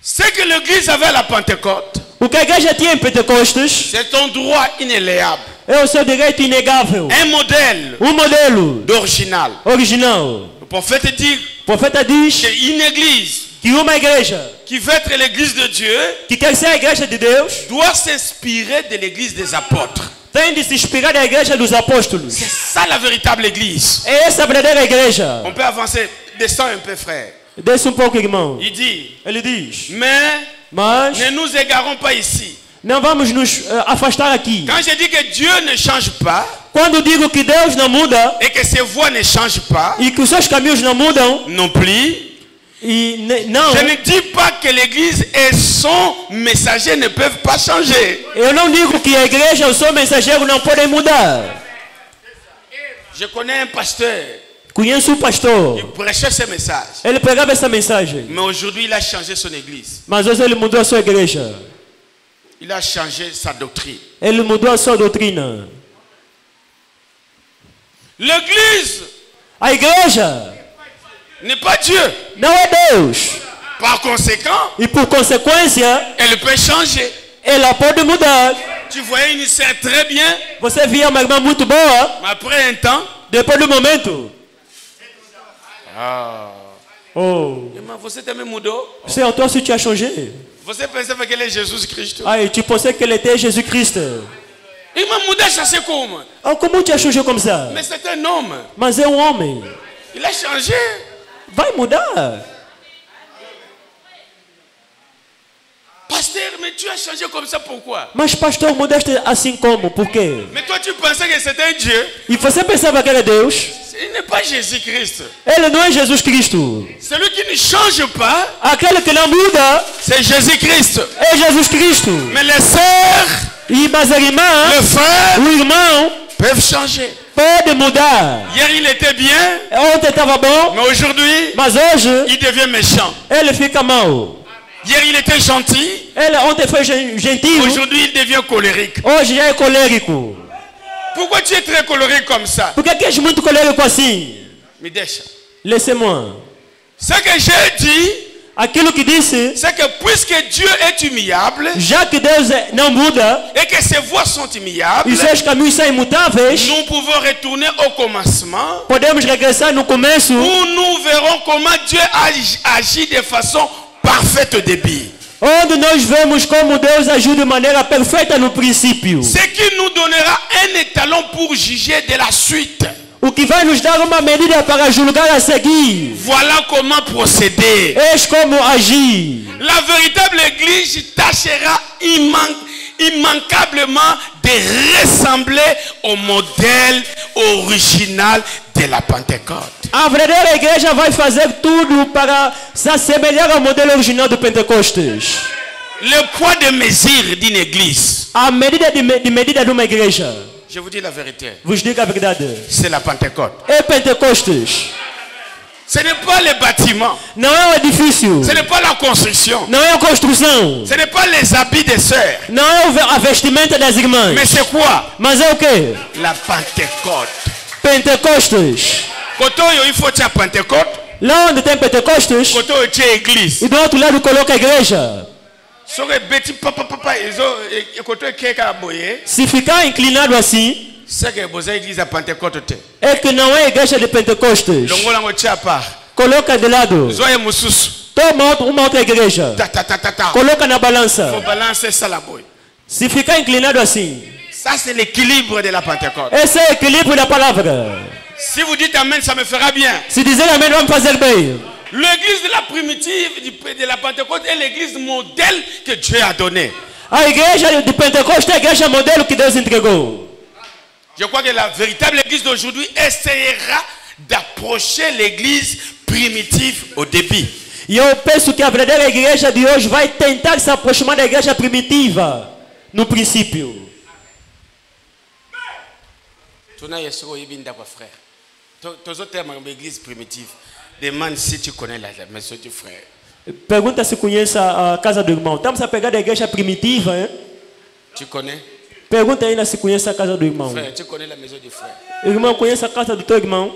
Ce que l'église avait à la Pentecôte, O que a igreja tinha em Pentecostes c'est un droit inéléable. é o seu direito inegável. Un modèle Modelo d'original. original. Le prophète dit O profeta diz qu'une église que uma igreja qui veut être l'église de Dieu que quer ser a igreja de Deus doit s'inspirer de l'église des apôtres. tem de se inspirar da igreja dos apóstolos. C'est ça la véritable église. É essa a verdadeira igreja. On peut avancer. Descends un peu, frère. Desce um pouco, irmão. Il dit, Ele diz, mais mas ne nous égarons pas ici. não vamos nos afastar aqui. Quand je dis que Dieu ne change pas Quando digo que Deus não muda et que ses voies ne changent pas e que os seus caminhos não mudam, non plus, não, je ne dis pas que l'église et son messager ne peuvent pas changer. eu não digo que a igreja e o seu mensageiro não podem mudar. Je connais un pasteur Conheço um pastor. qui prêchait ce message. Ele pregava essa mensagem, Mais aujourd'hui, il a changé son église. mas hoje ele mudou a sua igreja. Il a changé sa doctrine. Ele mudou a sua doutrina. L'église A igreja n'est pas Dieu. não é Deus. Par conséquent, E por consequência, elle peut changer. ela pode mudar. Tu voyais une sœur très bien. Você via uma irmã muito boa. Mais après un temps. Depois do momento. Ah. Oh. Irmã, você também mudou? Senhor, toi aussi tu as changé. Você pensava que ele é Jesus Cristo? Ah, tu pensais que ele était Jésus-Christ. Irmã, mudaste assim como? Oh, comment tu as changé comme ça? Mais c'est un homme. Mas é homem. Il a changé. Vai mudar. Pasteur, mais tu as changé comme ça, pourquoi? Mas pastor, mudaste assim como? Por quê? Mais toi, tu pensais que c'était un Dieu. E você pensava que era Deus? Il n'est pas Jésus-Christ. Ele não é Jesus Cristo. Celui qui ne change pas, Aquele que não muda c'est Jésus-Christ. é Jesus Cristo. Mais les sœurs, E mas a irmã, le frère, o irmão, peuvent changer. pode mudar. Hier, il était bien, Ontem estava bom, mais aujourd'hui, mas hoje il devient méchant. ele fica mal. Hier, il était gentil, Ele ontem foi gentil, aujourd'hui, il devient colérique. hoje já é colérico. Pourquoi tu es très colérique comme ça? Por que és muito colérico assim? Me deixa. Laissez-moi. Ce que j'ai dit, Aquilo que disse, c'est que puisque Dieu est immuable já que Deus não muda et que ses voies sont immuables, e seus caminhos são imutáveis, nous pouvons retourner au commencement podemos regressar no começo, où nous verrons comment Dieu agit de façon parfaite au début. onde nós vemos como Deus agiu de maneira perfeita no princípio. Ce qui nous donnera un étalon pour juger de la suite. O que vai nos dar uma medida para julgar a seguir. Voilà comment procéder. Eis como agir. La véritable église tâchera immanquablement de ressembler au modèle original de la Pentecôte. A verdadeira igreja vai fazer tudo para se assemelhar ao modelo original do Pentecostes. Le poids de mesure d'une église. A medida de medida de uma igreja. Je vous dis la vérité. Vos digo a verdade. C'est la Pentecôte. É Pentecostes. Ce n'est pas les bâtiments. Não é o edifício. Ce n'est pas la construction. Não é a construção. Ce n'est pas les habits des sœurs. Não é a vestimenta das irmãs. Mais c'est quoi? Mas é o quê? La Pentecôte. Pentecostes. Quand il faut que Pentecôte, Lá onde tem Pentecostes, quand il y a église. e do outro lado coloca a igreja. Se ficar inclinado assim, C'est que vous avez église à Pentecôte. é que não é a igreja de Pentecostes. Coloca de lado. Toma uma outra igreja. Coloca na balança. Faut balancer ça là-bas. Se ficar inclinado assim, Ça c'est l'équilibre de la Pentecôte. esse é o equilíbrio da palavra. Si vous dites amen, ça me fera bien. Se dizer amém, vai me fazer bem. L'église de la primitive de la Pentecôte est l'église modèle que Dieu a donnée. A igreja de Pentecostes é a igreja modelo que Deus entregou. Je crois que la véritable église d'aujourd'hui essaiera d'approcher l'église primitive au début. E eu penso que a verdadeira igreja de hoje vai tentar se aproximar da igreja primitiva no princípio. Tu n'as pas frère. Tu as l'église primitive. Demande si tu connais la maison du frère. Pergunta se conhece a casa do irmão. Estamos a pegar da igreja primitiva, hein? Tu connais? Pergunta ainda se conhece a casa do irmão. Frère, tu connais la maison du frère? Irmão, conhece a casa do teu irmão?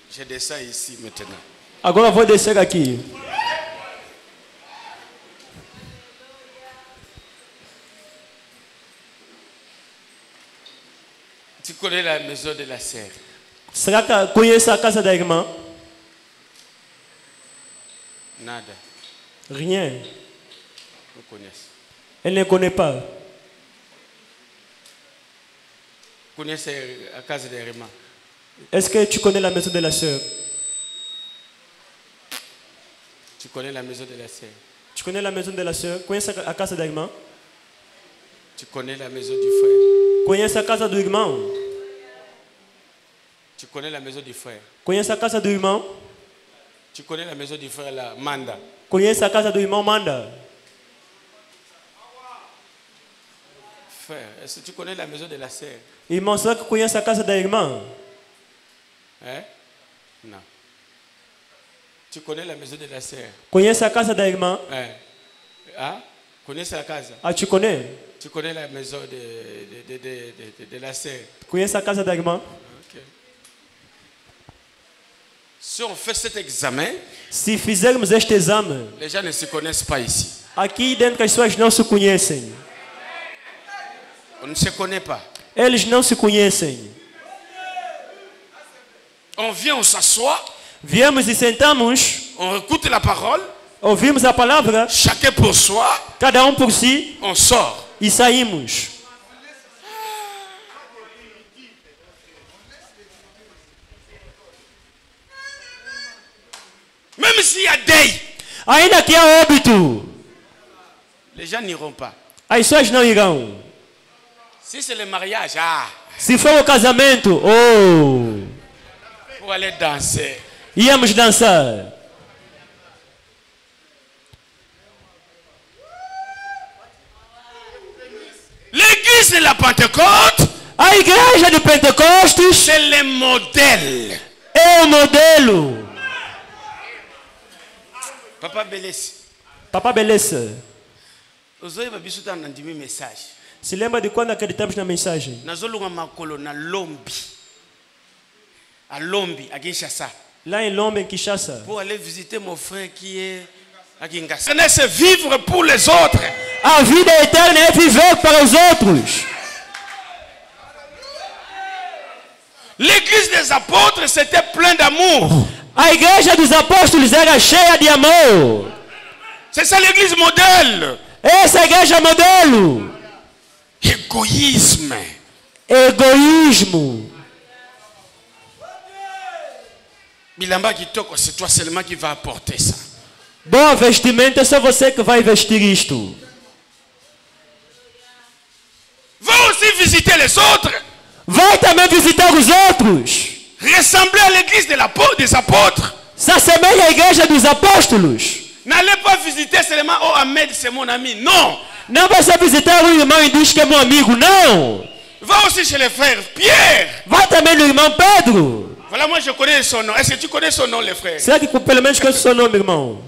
Je descends ici maintenant. Agora eu vou descer aqui. Tu connais la maison de la sœur? Será que conhece a casa da irmã? Nada. Rien. Vous connaissez. Elle ne connaît pas. Connaissez la casa de l'irmã? Est-ce que tu connais la maison de la sœur? Tu connais la maison de la sœur? Tu connais la maison de la sœur? Conhece a casa da irmã? Tu connais la maison du frère? Conhece a casa do irmão? Tu connais la maison du frère? Conhece a casa do irmão? Tu connais la maison du frère, la Manda? Conhece a casa do irmão Manda? Frère, est-ce que tu connais la maison de la sœur? Irmão, será que conhece a casa da irmã? Hein? Non. Tu connais la maison de la sœur? Conhece a casa da irmã? Hein? Ah? Connais la casa? Ah, tu connais? Tu connais la maison de la sœur? Conhece a casa da irmã? Ok. Si on fait cet examen, se fizermos este exame, les gens ne se connaissent pas ici. aqui dentro as pessoas não se conhecem. On ne se connaît pas. Eles não se conhecem. On vient, on s'assoit, Viemos e sentamos, on écoute la parole, ouvimos a palavra, chacun pour soi, cada por si, on sort. e saímos. Même s'il y a deuil, Ainda que há óbito, les gens n'iront pas. as pessoas não irão. Si c'est le mariage, Se for o casamento, oh, pour aller danser. íamos dançar. L'église de la Pentecôte, A igreja de Pentecostes c'est le modèle. é o modelo. Papa Belesi, Papa beleza. vous avez un message. Se lembra de quando acreditamos na mensagem? Nazolunga makolo na Lombi. À Lombi, à Kinshasa. Lá em Lombe, em Kinshasa. Pour aller visiter mon frère qui est à Kinshasa. C'est vivre pour les autres. A vida eterna é viver para os outros. L'église des apôtres, c'était plein d'amour. A igreja dos apóstolos era cheia de amor. C'est ça l'église modèle. Essa é a igreja modelo. Égoïsme. Egoísmo. Bilamba Kitoko, c'est toi seulement qui va apporter ça. Bom vestimento é só você que vai vestir isto. Va aussi visiter les autres. Vai também visitar os outros. Ressembler à l'église des apôtres. Se assemelha à igreja dos apóstolos. N'allez pas visiter seulement, oh Ahmed c'est mon ami. Non. Não vai só visitar o irmão e diz que é meu amigo, não. Va aussi chez les frères. Pierre. Vai também no irmão Pedro. Voilà, moi je connais son nom. Est-ce que tu connais son nom, les frères? Será que pelo menos conhece o seu nome, irmão?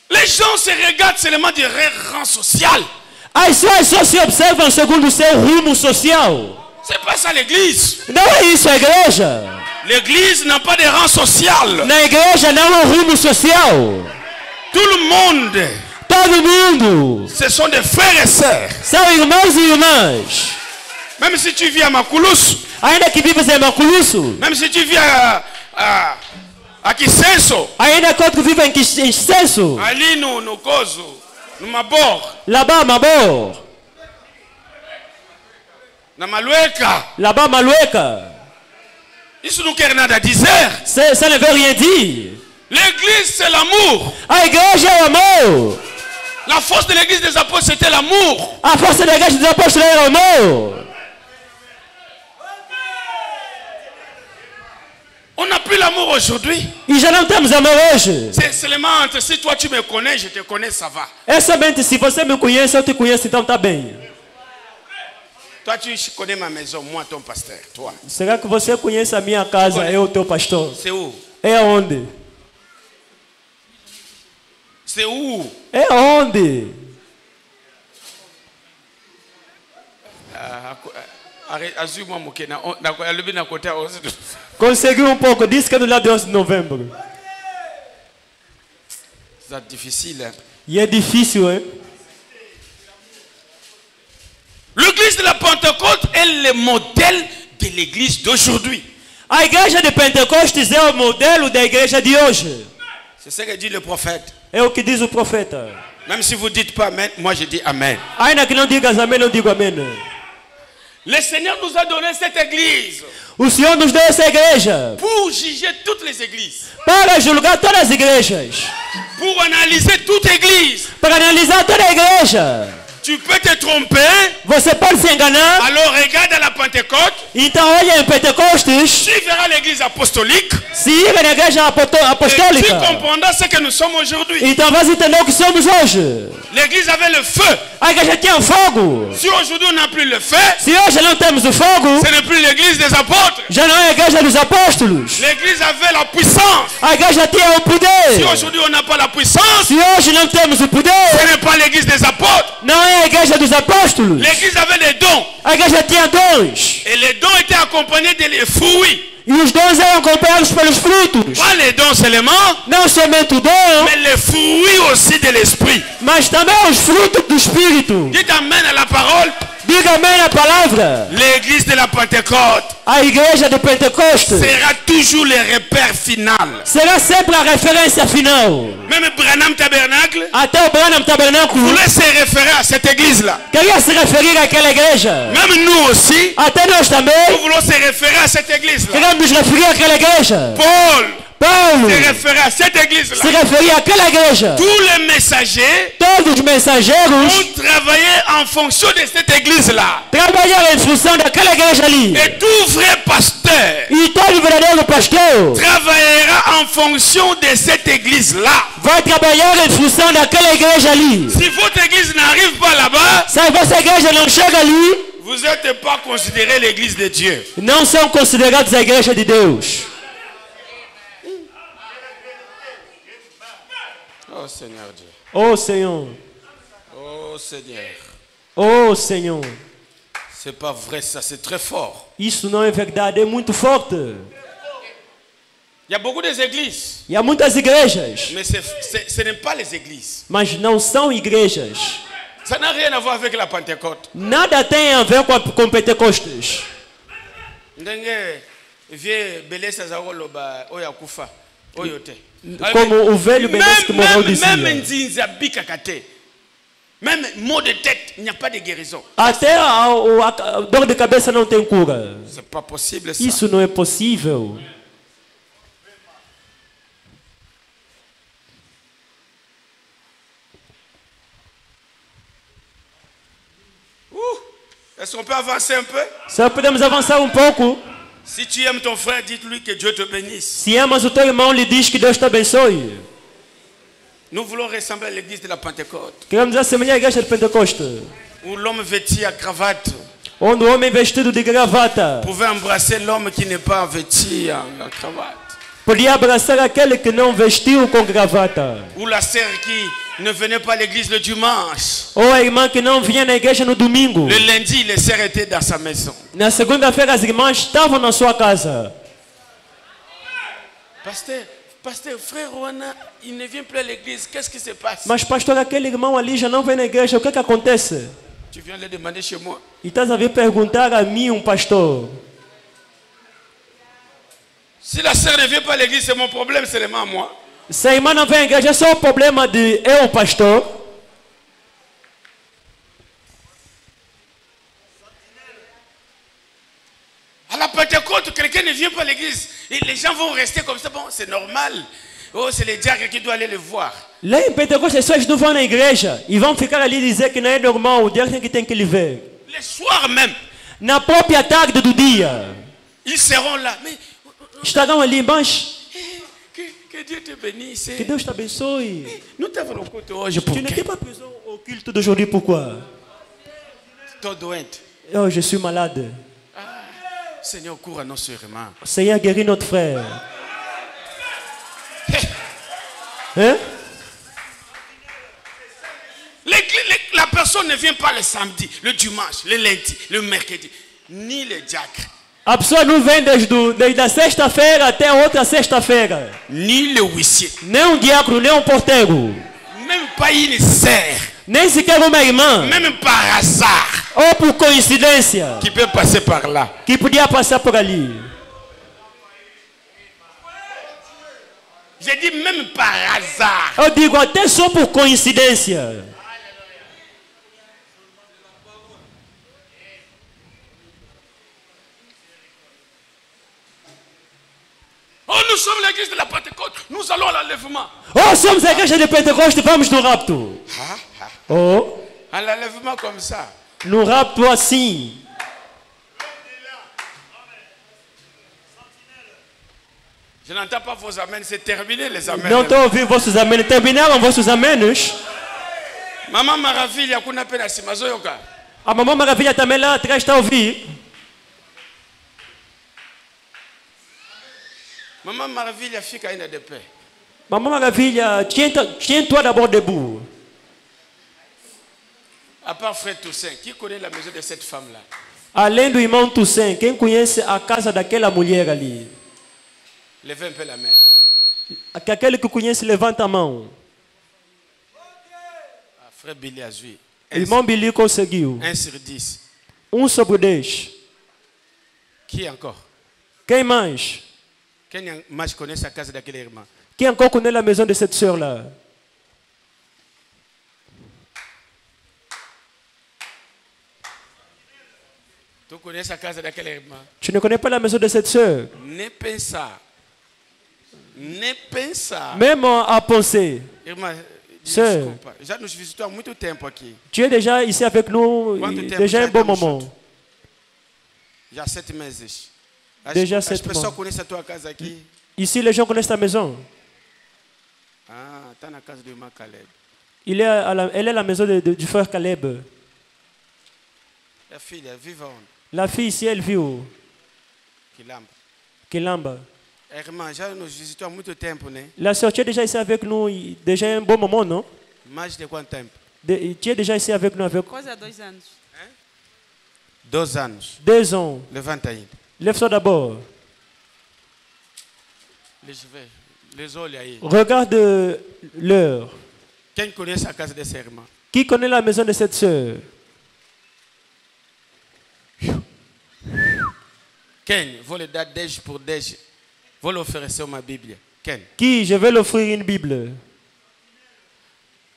Les gens se regardent seulement du rang social. As pessoas só se observam segundo o seu rumo social. C'est pas ça l'église. Não é isso a igreja. L'église n'a pas de rang social. Na igreja não há rumo social. Tout le monde, Todo mundo ce sont des frères et sœurs. são irmãos e irmãs. Même si tu vis à Makulusu, Ainda que vives em Maculuço, même si tu vis à Kisenso, ainda que outro vive em Censo, ali no Kozo, no Mabor, lá-bas Mabor, na Malueka, là-bas Malueca, isso não quer nada dizer. ça ne veut rien dire. L'église c'est l'amour. A igreja é o amor. La force de l'église des apôtres c'était l'amour. A força da igreja dos apóstolos era o amor. On n'a plus l'amour aujourd'hui. E já não temos amor hoje. C'est seulement entre si toi tu me connais, je te connais, ça va. É somente se você me conhece, eu te conheço, então tá bem. Toi tu connais ma maison, moi ton pasteur, toi. Será que você conhece a minha casa, eu, teu pastor? C'est où? É onde? C'est où? É onde? Azuma mukena, alubi na côté aussi. Conseguiu pouco, disse que é no lado de 11 de novembro. C'est difficile. Hein? E é difícil, hein? L'église de la Pentecôte est le modèle de l'église d'aujourd'hui. A igreja de Pentecostes é o modelo da igreja de hoje. C'est ce que dit le prophète. É o que diz o profeta. Même si vous ne dites pas amen, moi je dis amen. Ainda que não digas amém, não digo amém. Le Seigneur nous a donné cette église O Senhor nos deu essa igreja pour juger toutes les églises, para julgar todas as igrejas, pour analyser toute église. para analisar toda a igreja. Tu peux te tromper, Você pode se enganar. alors regarde à la Pentecôte, Então olha em Pentecostes, tu verras l'église apostolique se liga na igreja et tu apostólica. comprendras ce que nous sommes aujourd'hui. Então vai entender o que somos hoje. L'église avait le feu. A igreja tinha fogo. Si aujourd'hui on n'a plus le feu, Se hoje não temos o fogo, ce n'est plus l'église des apôtres. já não é a igreja dos apóstolos. L'église avait la puissance. A igreja tinha o Si poder. aujourd'hui on n'a pas la puissance, Se hoje não temos o poder, ce n'est pas l'église des apôtres. não é é a igreja dos apóstolos. L'église avait des dons. A igreja tinha dons. Et les dons étaient accompagnés des fruits. E os dons eram acompanhados pelos frutos. Pas les dons seulement, Não somente o dom, mais les fruits aussi de l'esprit. mas também os frutos do Espírito. Dites amen à la parole. Diga amém na palavra. L'église de la Pentecôte A igreja de Pentecoste sera toujours le repère final. será sempre a referência final. Même Branham Tabernacle Até o Branham Tabernáculo voulait se référer à cette église-là. queria se referir àquela igreja. Même nous aussi, Até nós nous também voulons se référer à cette église-là. queremos nos referir àquela igreja. Paul Paulo se référait à cette se église-là. referia àquela igreja. Tous les messagers Todos os mensageiros ont travaillé en fonction de cette église-là. trabalharam em função daquela igreja ali. Et tout vrai pasteur E todo verdadeiro pastor travaillera en fonction de cette église-là. vai trabalhar em função daquela igreja ali. Si votre église n'arrive pas là-bas, Se a vossa igreja não chega ali, vous n'êtes pas considéré l'église de Dieu. não são considerados a igreja de Deus. Oh Seigneur Dieu. Oh Senhor, Oh Seigneur. oh Senhor, C'est pas vrai ça, c'est très fort. isso não é verdade, é muito forte. Il y a beaucoup d'églises, E há muitas igrejas, mais ce n'est pas les églises. mas não são igrejas. Ça n'a rien à voir avec la Pentecôte. Nada tem a ver com Pentecostes. Ndenge vie beleza za oloba oya kufa oyote. Como o velho Benes que morreu dizia. Même nzinza bikaka te. Même mot de tête, il n'y a pas de guérison. Até a dor de cabeça não tem cura. C'est pas possible ça. Isso não é possível. Est-ce qu'on peut avancer un peu? Só podemos avançar um pouco. Si tu aimes ton frère, dites-lui que Dieu te bénisse. Se amas o teu irmão, lhe diz que Deus te abençoe. Nous voulons ressembler à l'église de la Pentecôte, Queremos assemelhar a igreja de Pentecoste, où l'homme vêtu à cravate onde o homem vestido de gravata pouvait embrasser l'homme qui n'est pas vêtu à cravate. podia abraçar aquele que não vestiu com gravata. Ou la sœur qui ne venait pas à l'église le dimanche. Ou a irmã que não vinha na igreja no domingo. Le lundi, les sœurs étaient dans sa maison. Na segunda-feira as irmãs estavam na sua casa. Pasteur, frère Rwanda, il ne vient plus à l'église. Qu'est-ce qui se passe? Mas pastor, aquele irmão ali já não vem na igreja. O que acontece? Tu viens le demander chez moi. E estás a vir perguntar a mim, um pastor. Si la sœur ne vient pas à l'église, c'est mon problème seulement moi. Se a irmã não vem à igreja, é só o problema de eu, pastor. À la Pentecôte, quelqu'un ne vient pas à l'église. Et les gens vont rester comme ça. Bon, c'est normal. Oh, c'est le diacre qui doit aller le voir. Lá em Pentecostes, as pessoas não vão na igreja e vão ficar ali e dizer que não é normal, o diácono que tem que lhe ver. Le soir même, Na própria tarde do dia, ils seront là. Mais estarão ali, mas que Dieu te bénisse. que Deus te abençoe. Nous t'avons le culto hoje Tu n'étais porque pas présent au culte d'aujourd'hui, pourquoi? estou doente. Oh, je suis malade. Seigneur, cours à nos sœurs, irmãs. Seigneur, guéris notre frère. Hein? La personne ne vient pas le samedi, le dimanche, le lundi, le mercredi, ni le diacre, A pessoa não vem desde a sexta-feira até a outra sexta-feira. ni le huissier, Nem um diácono, nem um porteiro. même pas une sœur, Nem sequer uma irmã. même par hasard, Ou por coincidência, qui peut passer par là. que podia passar por ali. J'ai dit même par hasard. Eu digo até só por coincidência. Oh, nous sommes l'église de la Pentecôte, nous allons à l'enlèvement. Oh, somos a igreja de Pentecoste, vamos no rapto. Oh, À l'enlèvement comme ça. no rapto assim. Je n'entends pas vos amens, c'est terminé les amens. Não estou a ouvir vossos amenos. Terminaram vossos amenos? Maman Maravilha, kuna pena simazoyoka. A mamãe Maravilha também lá atrás está a ouvir. Maman Maravilha fica ainda de pé. Mamãe Maravilha, tiens-toi d'abord debout. À part Frère Toussaint, qui connaît la maison de cette femme-là? Além do irmão Toussaint, quem conhece a casa daquela mulher ali? Levez un peu la main. Aquele que conhece, levanta a mão. Ah, Frère Billy Azui. Irmão Billy conseguiu. 1 sur 10. 1 sobre 10. Qui encore? Quem mais? Quem mais conhece a casa daquele irmão? Quem encore connaît la maison de cette sœur-là? Tu connais a casa daquele irmão? Tu ne connais pas la maison de cette sœur? Nem pensar. Nem pensar. Même à penser. Irmã, Sœur. desculpa. Já nos visitou há muito tempo aqui. Tu es déjà ici avec nous, Quanto tempo déjà já un bon estamos moment. juntos? Já 7 meses. Déjà As 7 pessoas mois. conhecem a tua casa aqui? Ici, les gens connaissent ta maison. Ah, está na casa do irmão Caleb. Elle est à la maison du frère Caleb. A filha, vive onde? La fille ici, elle vit où? Quilamba. Quilamba. A irmã já nos visitou há muito tempo, né? La sœur, tu es déjà ici avec nous, déjà un bon moment, non? Mais de quanto tempo? Tu es déjà ici avec nous avec Coisa há 2 anos. 2 anos. 2 ans. Levanta aí. Lève-toi d'abord. Les olhos aí. Regarde l'heure. Quem conhece a casa dessa irmã? Qui connaît la maison de cette sœur? Quem? Vou lhe dar 10 por 10. Vou lhe oferecer uma Bíblia. Quem? Qui? Je vais l'offrir une Bible.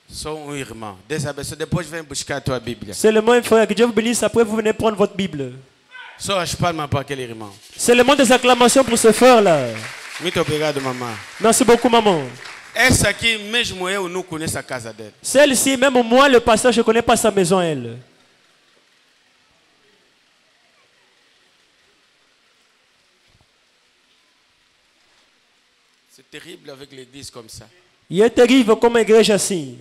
Sou um irmão. Deus abençoe. Depois vem buscar a tua Bíblia. Seulement un frère, que Dieu vous bénisse, après vous venez prendre votre Bible. Só as palmas para aquele irmão. Seulement des acclamations pour ce frère-là. Muito obrigado, mamãe. Merci beaucoup, maman. Essa aqui, mesmo eu não conheço a casa dele. Celle-ci, même moi, le pasteur, je ne connais pas sa maison, elle. C'est terrible avec l'église comme ça. Il est terrible comme igreja assim.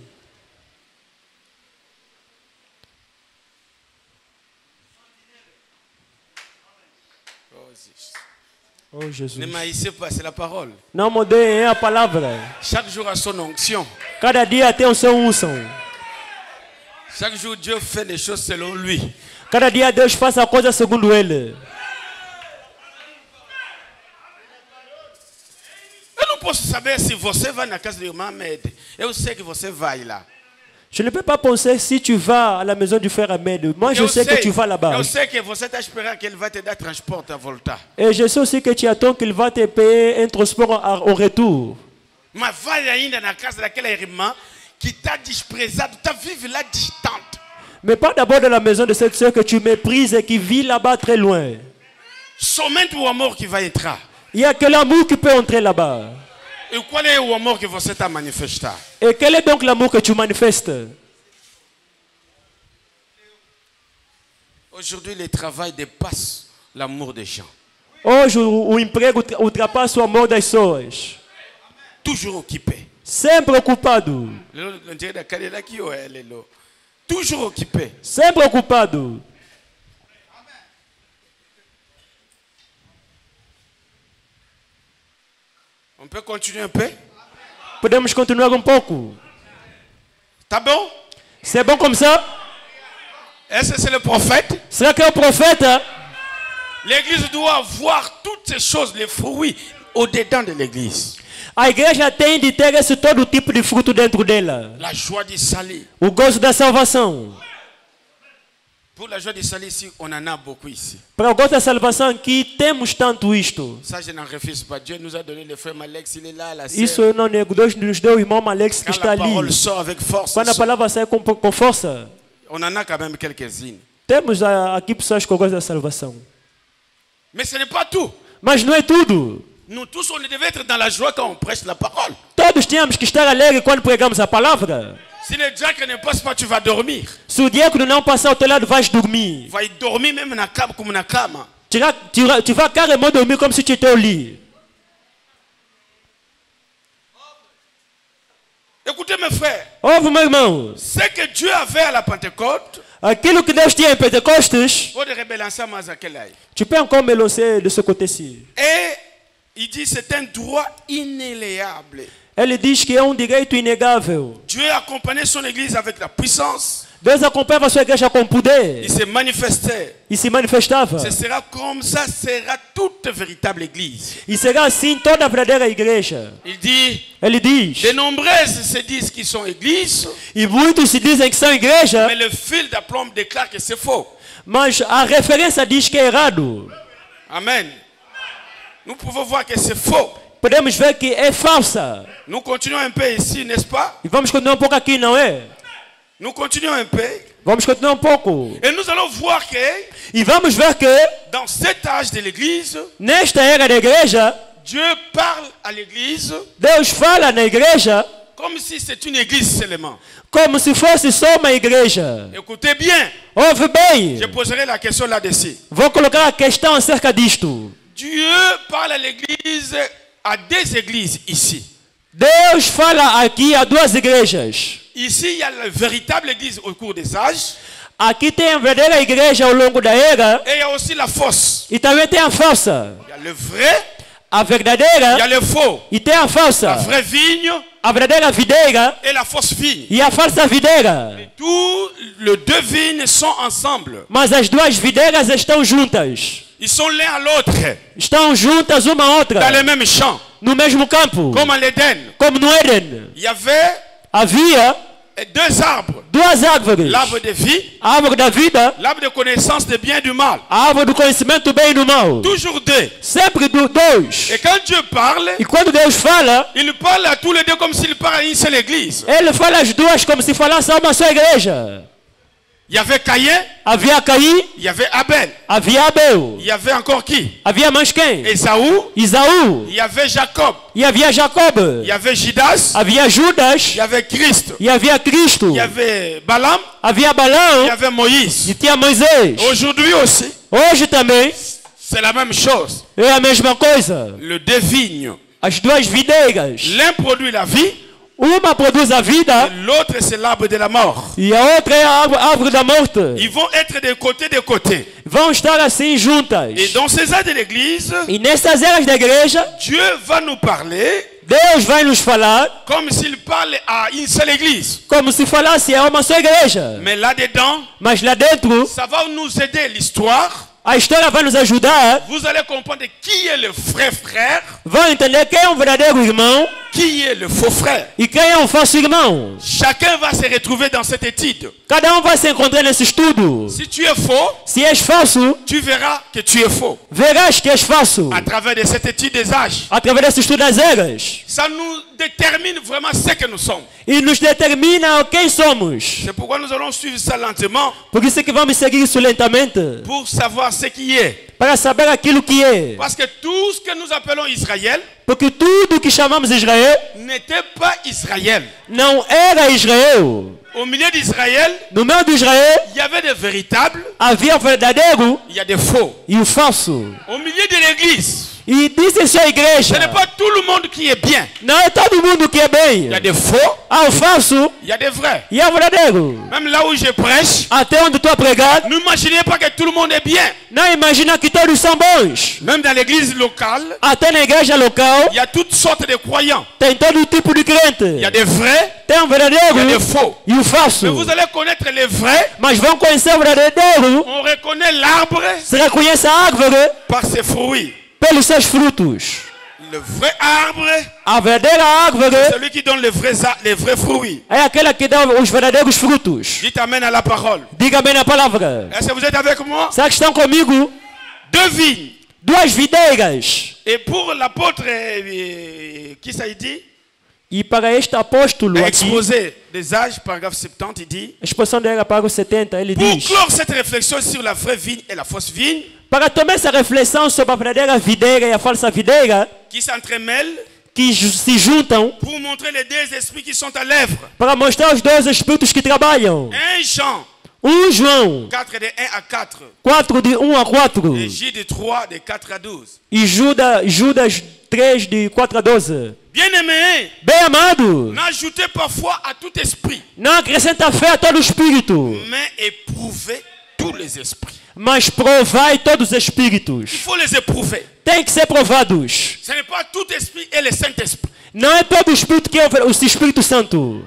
Oh Jesus. Ne maïssez pas, c'est la parole. Não mudei a palavra. Chaque jour a son onction. Cada dia tem o seu unção. Chaque jour, Dieu fait des choses selon lui. Cada dia Deus faz a coisa segundo ele. Eu não posso saber se você vai na casa do irmão Ahmed. Eu sei que você vai lá. Je ne peux pas penser si tu vas à la maison du frère Ahmed. Moi, je sais que tu vas là-bas. Eu sei que você está esperando que ele vai te dar transporte a voltar. Et je sais aussi que tu attends qu'il va te payer un transport au retour. Mas vai ainda na casa daquela irmã que está desprezada, está vive lá distante. Mais pas d'abord dans la maison de cette sœur que tu méprises et qui vit là-bas très loin. Somente o amor que vai entrar. Il n'y a que l'amour qui peut entrer là-bas. E qual é o amor que você está a manifestar? Et quel est donc l'amour que tu manifestes? Aujourd'hui, le travail dépasse l'amour des gens. Hoje o emprego ultrapassa o amor das pessoas. Toujours occupé. Sempre ocupado. Toujours occupé. Sempre ocupado. On peut continuer un peu? Podemos continuar um pouco? Tá bom? C'est bon comme ça? Est-ce que c'est le prophète? Será que é o profeta? L'église doit voir toutes ces choses, les fruits, au-dedans de l'église. A igreja tem de ter esse todo tipo de fruto dentro dela. La joie du salut. O gozo da salvação. Pour la joie du salut, ici, on en a beaucoup ici. Para o gozo da salvação aqui temos tanto isto. Ça, je n'en refuse pas. Dieu nous a donné le frère Alex, il est là, la Isso sœur. eu não nego. Deus nos deu o irmão Alex que Quand está la ali. parole sort avec force, Quando a palavra sai com força, on en a quand même quelques-unes. temos aqui pessoas que gostam da salvação. Mais ce n'est pas tout. Mas não é tudo. Nous tous, on devait être dans la joie quand on prêche la parole. Todos temos que estar alegres quando pregamos a palavra. Si le diacre ne passe pas, tu vas dormir. Se o diácono não passar ao teu lado, vais dormir. Tu vas dormir même na cama, comme na cama. Tu vas carrément dormir comme si tu étais au lit. Écoutez mes frères, Ouve, meu irmão. ce que Dieu a fait à la Pentecôte, Aquilo que Deus tinha em Pentecostes, faut de rebelancer mais aquele aí. tu peux encore me lancer de ce côté-ci. Et il dit c'est un droit inéléable. Ele diz que é um direito inegável. Dieu a accompagné son église avec la puissance. Deus acompanhava a sua igreja com poder. Il se manifestait. E se manifestava. Ce sera comme ça, sera toute véritable église. E será assim toda a verdadeira igreja. Il dit, Ele diz. de nombreuses se disent qu'ils sont églises, E muitos se dizem que são igreja, mais le fil d'aplomb déclare que c'est faux. mas a referência diz que é errado. Amen. Nous pouvons voir que c'est faux. Podemos ver que é falsa. Nous continuons un peu ici, n'est-ce pas? E vamos continuar um pouco aqui, não é? Nous continuons un peu. Vamos continuar um pouco. Et nous allons voir que E vamos ver que dans cet âge de l'église, nesta era da igreja, Dieu parle à l'église Deus fala na igreja comme si c'est une église seulement. como se fosse só uma igreja. Écoutez bien, Ouve bem. je poserai la question là-dessus. Vou colocar a questão acerca disto. Dieu parle à l'église, à des églises ici. Deus fala aqui a duas igrejas. Ici, il y a la véritable église au cours des âges. Aqui tem a verdadeira igreja ao longo da era Et il y a aussi la fausse. e também tem a falsa. Il y a le vrai, A il y verdadeira a le faux. e tem a La falsa. vraie vigne A verdadeira videira et la fausse vigne. e a falsa videira. Tous les deux vignes sont ensemble. Mas as duas videiras estão juntas. Ils sont l'un à l'autre, Estão juntas uma à outra. dans le même champ, No mesmo campo. comme en Éden. Como no Éden. Il y avait Havia deux arbres. duas árvores. L'arbre de vie, A árvore da vida, l'arbre de connaissance du bien et du mal. a árvore do conhecimento do bem e do mal. Toujours deux. Sempre dois. Et quand Dieu parle, E quando Deus fala, il parle à tous les deux comme s'il parle à une seule église. Ele fala as duas como se falasse a uma só igreja. Il y avait Caïn, Havia Caim, il y avait Abel. havia Abel, Il y avait encore qui? havia mais quem? Esaú, Isaú, il y avait Jacob, e havia Jacob, il y avait Judas, havia il Judas, y avait Christ, e havia Cristo, il y avait Balaam, havia il y Balaão, avait Moïse. e tinha Moisés. Aujourd'hui aussi, Hoje também c'est la même chose. é a mesma coisa. Le deux vignes. As duas videiras, L'un produit la vie, uma produz a vida l'autre c'est l'arbre de la mort. e a outra é a árvore da morte. Ils vont être de côté. Vão estar assim juntas. Et dans ces âges de l'église, E nessas eras da igreja, Dieu va nous parler Deus vai nos falar comme s'il parle à une seule église. como se falasse a uma só igreja. Mais là-dedans, Mas lá dentro, ça va nous aider l'histoire. a história vai nos ajudar. Vous allez comprendre qui est le vrai frère, Vão entender quem é o verdadeiro irmão qui est le faux frère. e quem é o falso irmão. Chacun va se retrouver dans cette étude. Cada vai se encontrar nesse estudo. Si tu es faux, Se és falso, tu verras que tu es faux. verás que és falso. À travers de cette étude des âges. Através desse estudo das eras. Ça nous détermine vraiment ce que nous sommes. E nos determina quem somos. C'est pourquoi nous allons suivre ça lentement Por isso é que vamos seguir isso lentamente. pour savoir ce qui est. Para saber aquilo que é. Parce que tout ce que nous appelons Israël Porque tudo que chamamos Israel n'était pas Israël. não era Israel. Au milieu d'Israël, No meio de Israel il y avait des véritables, havia o verdadeiro il y a des faux. e o falso. Au milieu de l'église, E disse sua ce igreja. n'est pas tout le monde qui est bien. Não é todo mundo que é bem. Il y a des faux, Há o falso il y a des vrais. e há o verdadeiro. Même là où je prêche, Até onde estou a pregar, n'imaginez pas que tout le monde est bien. não imagina que todos são bons. Même dans l'église locale, Até na igreja local, il y a toutes sortes de croyants. tem todo tipo de crente. Il y a des vrais, Tem o il y a des verdadeiro faux. e o falso. Mais vous allez connaître les vrais. Mas vão conhecer o verdadeiro. On reconnaît l'arbre Se reconhece a árvore par ses fruits. pelos seus frutos. Le vrai arbre, A verdadeira árvore celui qui donne les vrais fruits. é aquela que dá os verdadeiros frutos. Dites amen à la parole. Diga bem a palavra. Est-ce que vous êtes avec moi? Será que estão comigo? Deux vignes. Duas videiras. Et pour l'apôtre, qui ça il dit? E para este apóstolo aqui, Exposé des âges, paragraphe 70, il dit: a exposição da era para os 70, ele pour diz: clore cette réflexion sur la vraie vigne et la fausse vigne, para tomar essa reflexão sobre a verdadeira videira e a falsa videira, qui s'entremêlent, que se juntam, pour montrer les deux esprits qui sont à l'œuvre. para mostrar os dois espíritos que trabalham. 1 Jean João 4 de 1 à 4 4 de 1 a 4 et J de 3 de 4 à 12. e Judas 3 de 4 a 12. Bien-aimés, Bem amado, n'ajoutez pas foi à tout esprit, não acrescenta fé a todo espírito, mais éprouvez tous les esprits. mas provai todos os Il espíritos. faut les éprouver. Tem que ser provados. Ce n'est pas tout esprit et le Saint-Esprit. Não é todo espírito que é o Espírito Santo.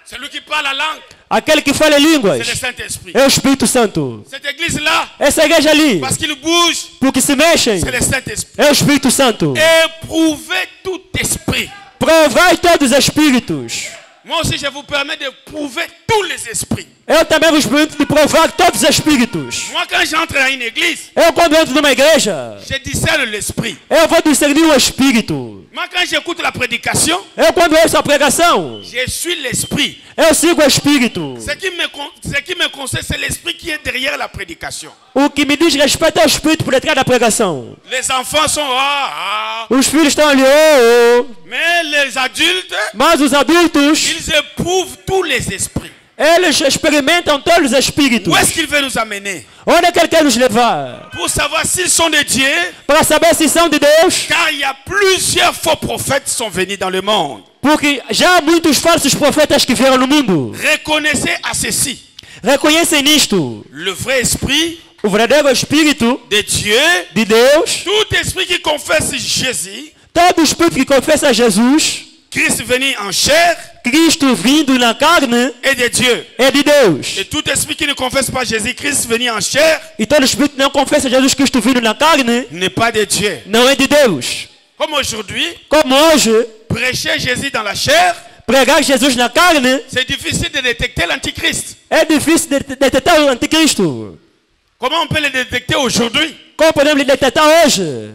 Celui qui parle la langue, Aquele que fala c'est le línguas Saint-Esprit. é o Espírito Santo. Cette église-là, Essa igreja ali, parce qu'il bouge, porque se mexem, c'est le Saint-Esprit. é o Espírito Santo. Éprouvez tout esprit. Provai todos os espíritos. Moi aussi, je vous permets de prouver tous les esprits. Eu também vos permito de provar todos os espíritos. Moi, quand j'entre dans une église, Eu, quando entro numa igreja, je discerne l'esprit. eu vou discernir o espírito. Moi, quand j'écoute la prédication, Eu, quando ouço a pregação, je suis l'esprit. eu sigo o espírito. Ce qui me concerne, c'est l'esprit qui est derrière la prédication. O que me diz respeito é o espírito por detrás da pregação. Les enfants sont Os filhos estão ali, oh, oh. mais les adultes, Mas os adultos, ils éprouvent tous les esprits. eles experimentam todos os espíritos. Où est-ce qu'il veut nous amener? Onde é que ele quer nos levar? Pour savoir s'ils sont de Dieu, Para saber se são de Deus. car il y a plusieurs faux prophètes qui sont venus dans le monde. Porque já há muitos falsos profetas que vieram no mundo. Reconnaissez à ceci, Reconhecem nisto. le vrai esprit O verdadeiro espírito de Dieu, de Deus. tout esprit qui confesse Jésus, Todo espírito que confessa Jesus, Christ venu en chair, Cristo vindo na carne, est de Dieu. é de Deus. Et tout esprit qui ne confesse pas Jésus-Christ venu en chair E todo espírito que não confessa Jesus Cristo vindo na carne, n'est pas de Dieu. não é de Deus. Comme aujourd'hui, Como hoje, prêcher Jésus dans la chair, pregar Jesus na carne, c'est difficile de détecter l'antichrist. é difícil de detectar o anticristo. Comment on peut le détecter aujourd'hui? Como podemos detectar hoje?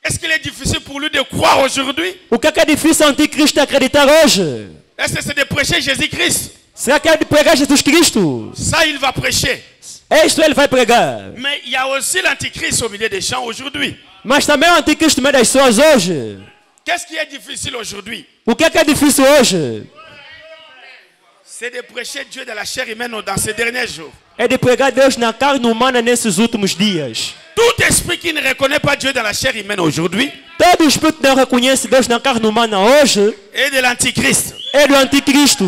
Est-ce qu'il est difficile pour lui de croire aujourd'hui? O que é difícil ao anticristo acreditar hoje? Est-ce que c'est de prêcher Jésus-Christ? Será que é de pregar Jesus Cristo? Ça, il va prêcher. Isto ele vai pregar. Mais il y a aussi l'antichrist au milieu des gens aujourd'hui. Mas também o anticristo no meio das pessoas hoje. Qu'est-ce qui est difficile aujourd'hui? O que é difícil hoje? C'est de prêcher Dieu dans la chair humaine dans ces derniers jours. É de pregar Deus na carne humana nesses últimos dias. Tout esprit qui ne reconnaît pas Dieu dans la chair humaine aujourd'hui Todo espírito que não reconhece Deus na carne humana hoje est de l'antichrist. é do anticristo.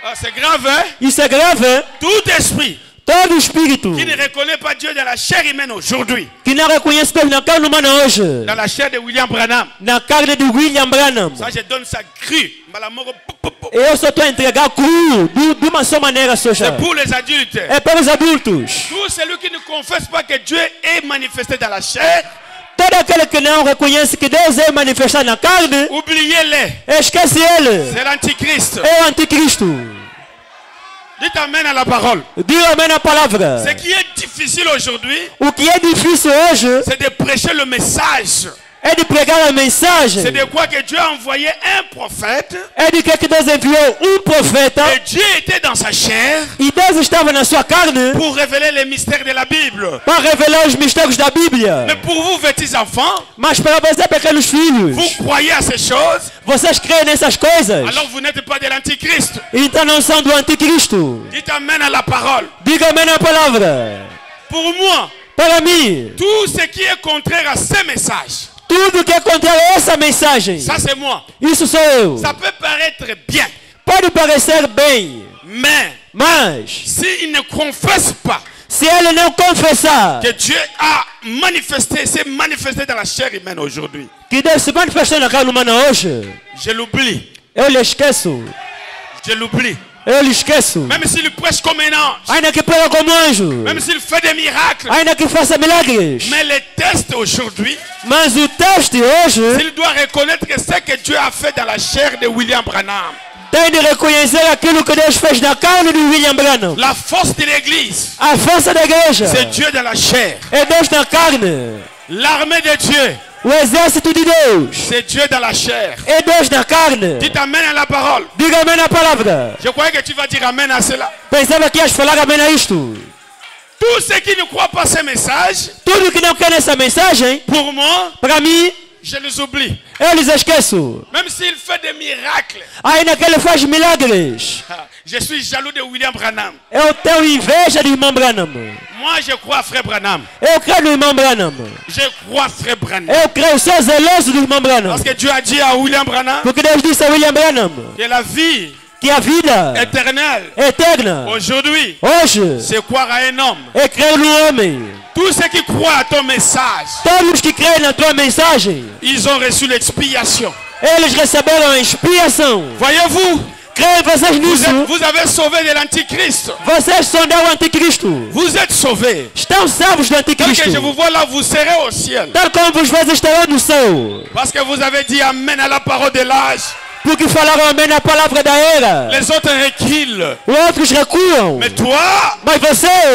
Ah, c'est grave, hein? Isso é grave. Tout esprit Todo espírito qui ne reconnaît pas Dieu dans la chair humaine aujourd'hui, que não reconhece Deus na carne humana hoje, dans la chair de William Branham, na carne de William Branham, ça je donne ça cru. Malamoro, eu só estou a entregar cru, de uma só maneira só já. c'est pour les adultes. É para os adultos. Tout celui qui ne confesse pas que Dieu est manifesté dans la chair, Todo aquele que não reconhece que Deus é manifestado na carne, oubliez-les. esquece ele. C'est l'antichrist. É o anticristo. Dites amen à la parole. Diga amém na palavra. Ce qui est difficile aujourd'hui, O que é difícil hoje c'est de prêcher le message. é de pregar a mensagem. C'est de quoi que Dieu a envoyé un prophète. É de que Deus enviou profeta Et Dieu était dans sa chair e Deus estava na sua carne pour révéler les mystères de la Bible. para revelar os mistérios da Bíblia. Mais pour vous, petits enfants, Mas para você, pequenos filhos, vous croyez à ces choses, vocês creem nessas coisas, alors vous n'êtes pas de l'antichrist. então não são do anticristo. Dites amen à la parole. Diga amém na palavra. Pour moi, Para mim, tout ce qui est contraire à ce message, tudo que é contra essa mensagem, ça c'est moi. isso sou eu. Ça peut paraître bien, Pode parecer bem, mais mas s'il ne confesse pas se ele não confessar que Dieu a manifesté, s'est manifesté dans la chair humaine aujourd'hui, que Deus se manifestou na carne humana hoje, je l'oublie. eu lhe esqueço. Je l'oublie. Eu lhe esqueço. Même s'il prêche comme un ange, Ainda que prega como anjo, même s'il fait des miracles, ainda que faça milagres. mais le test aujourd'hui, Mas o teste hoje il doit reconnaître que ce que Dieu a fait dans la chair de William Branham, tem de reconhecer aquilo que Deus fez na carne de William Branham. la force de l'église, A força da igreja c'est Dieu dans la chair. é Deus na carne. L'armée de Dieu, O exército de Deus c'est Dieu dans la chair. é Deus na carne. Dites amen à la parole. Diga amém na palavra. Je croyais que tu vas dire amen à cela. Pensava que ias falar amém a isto. Tous ceux qui ne croient pas ce message, Tudo que não quer nessa mensagem, pour moi, para mim, je les oublie. eu lhes esqueço. Même s'il fait des miracles. Ainda que ele faz milagres, Je suis jaloux de William Branham. eu tenho inveja do irmão Branham. Moi, je crois à frère Branham. Eu creio no irmão Branham. Je crois à frère Branham. Eu creio, sou zeloso do irmão Branham. Parce que Dieu a dit à William Branham Porque Deus disse a William Branham que la vie que a vida éternelle, eterna, aujourd'hui, hoje, c'est croire à un homme. é crer no homem. Tous ceux qui croient à ton message, Todos que creem na tua mensagem, ils ont reçu l'expiation. eles receberam a expiação. Voyez-vous, Vous avez sauvé de l'Antichrist. Vocês são do anticristo. Vous êtes sauvés. Estão salvos do Tant anticristo. que je vous vois là, vous serez au ciel. Tal como vos vezes estarão no céu. Parce que vous avez dit Amen à la parole de l'âge. Porque falaram amém na palavra da era. Les autres reculent. Outros recuam. Mais toi, Mas tu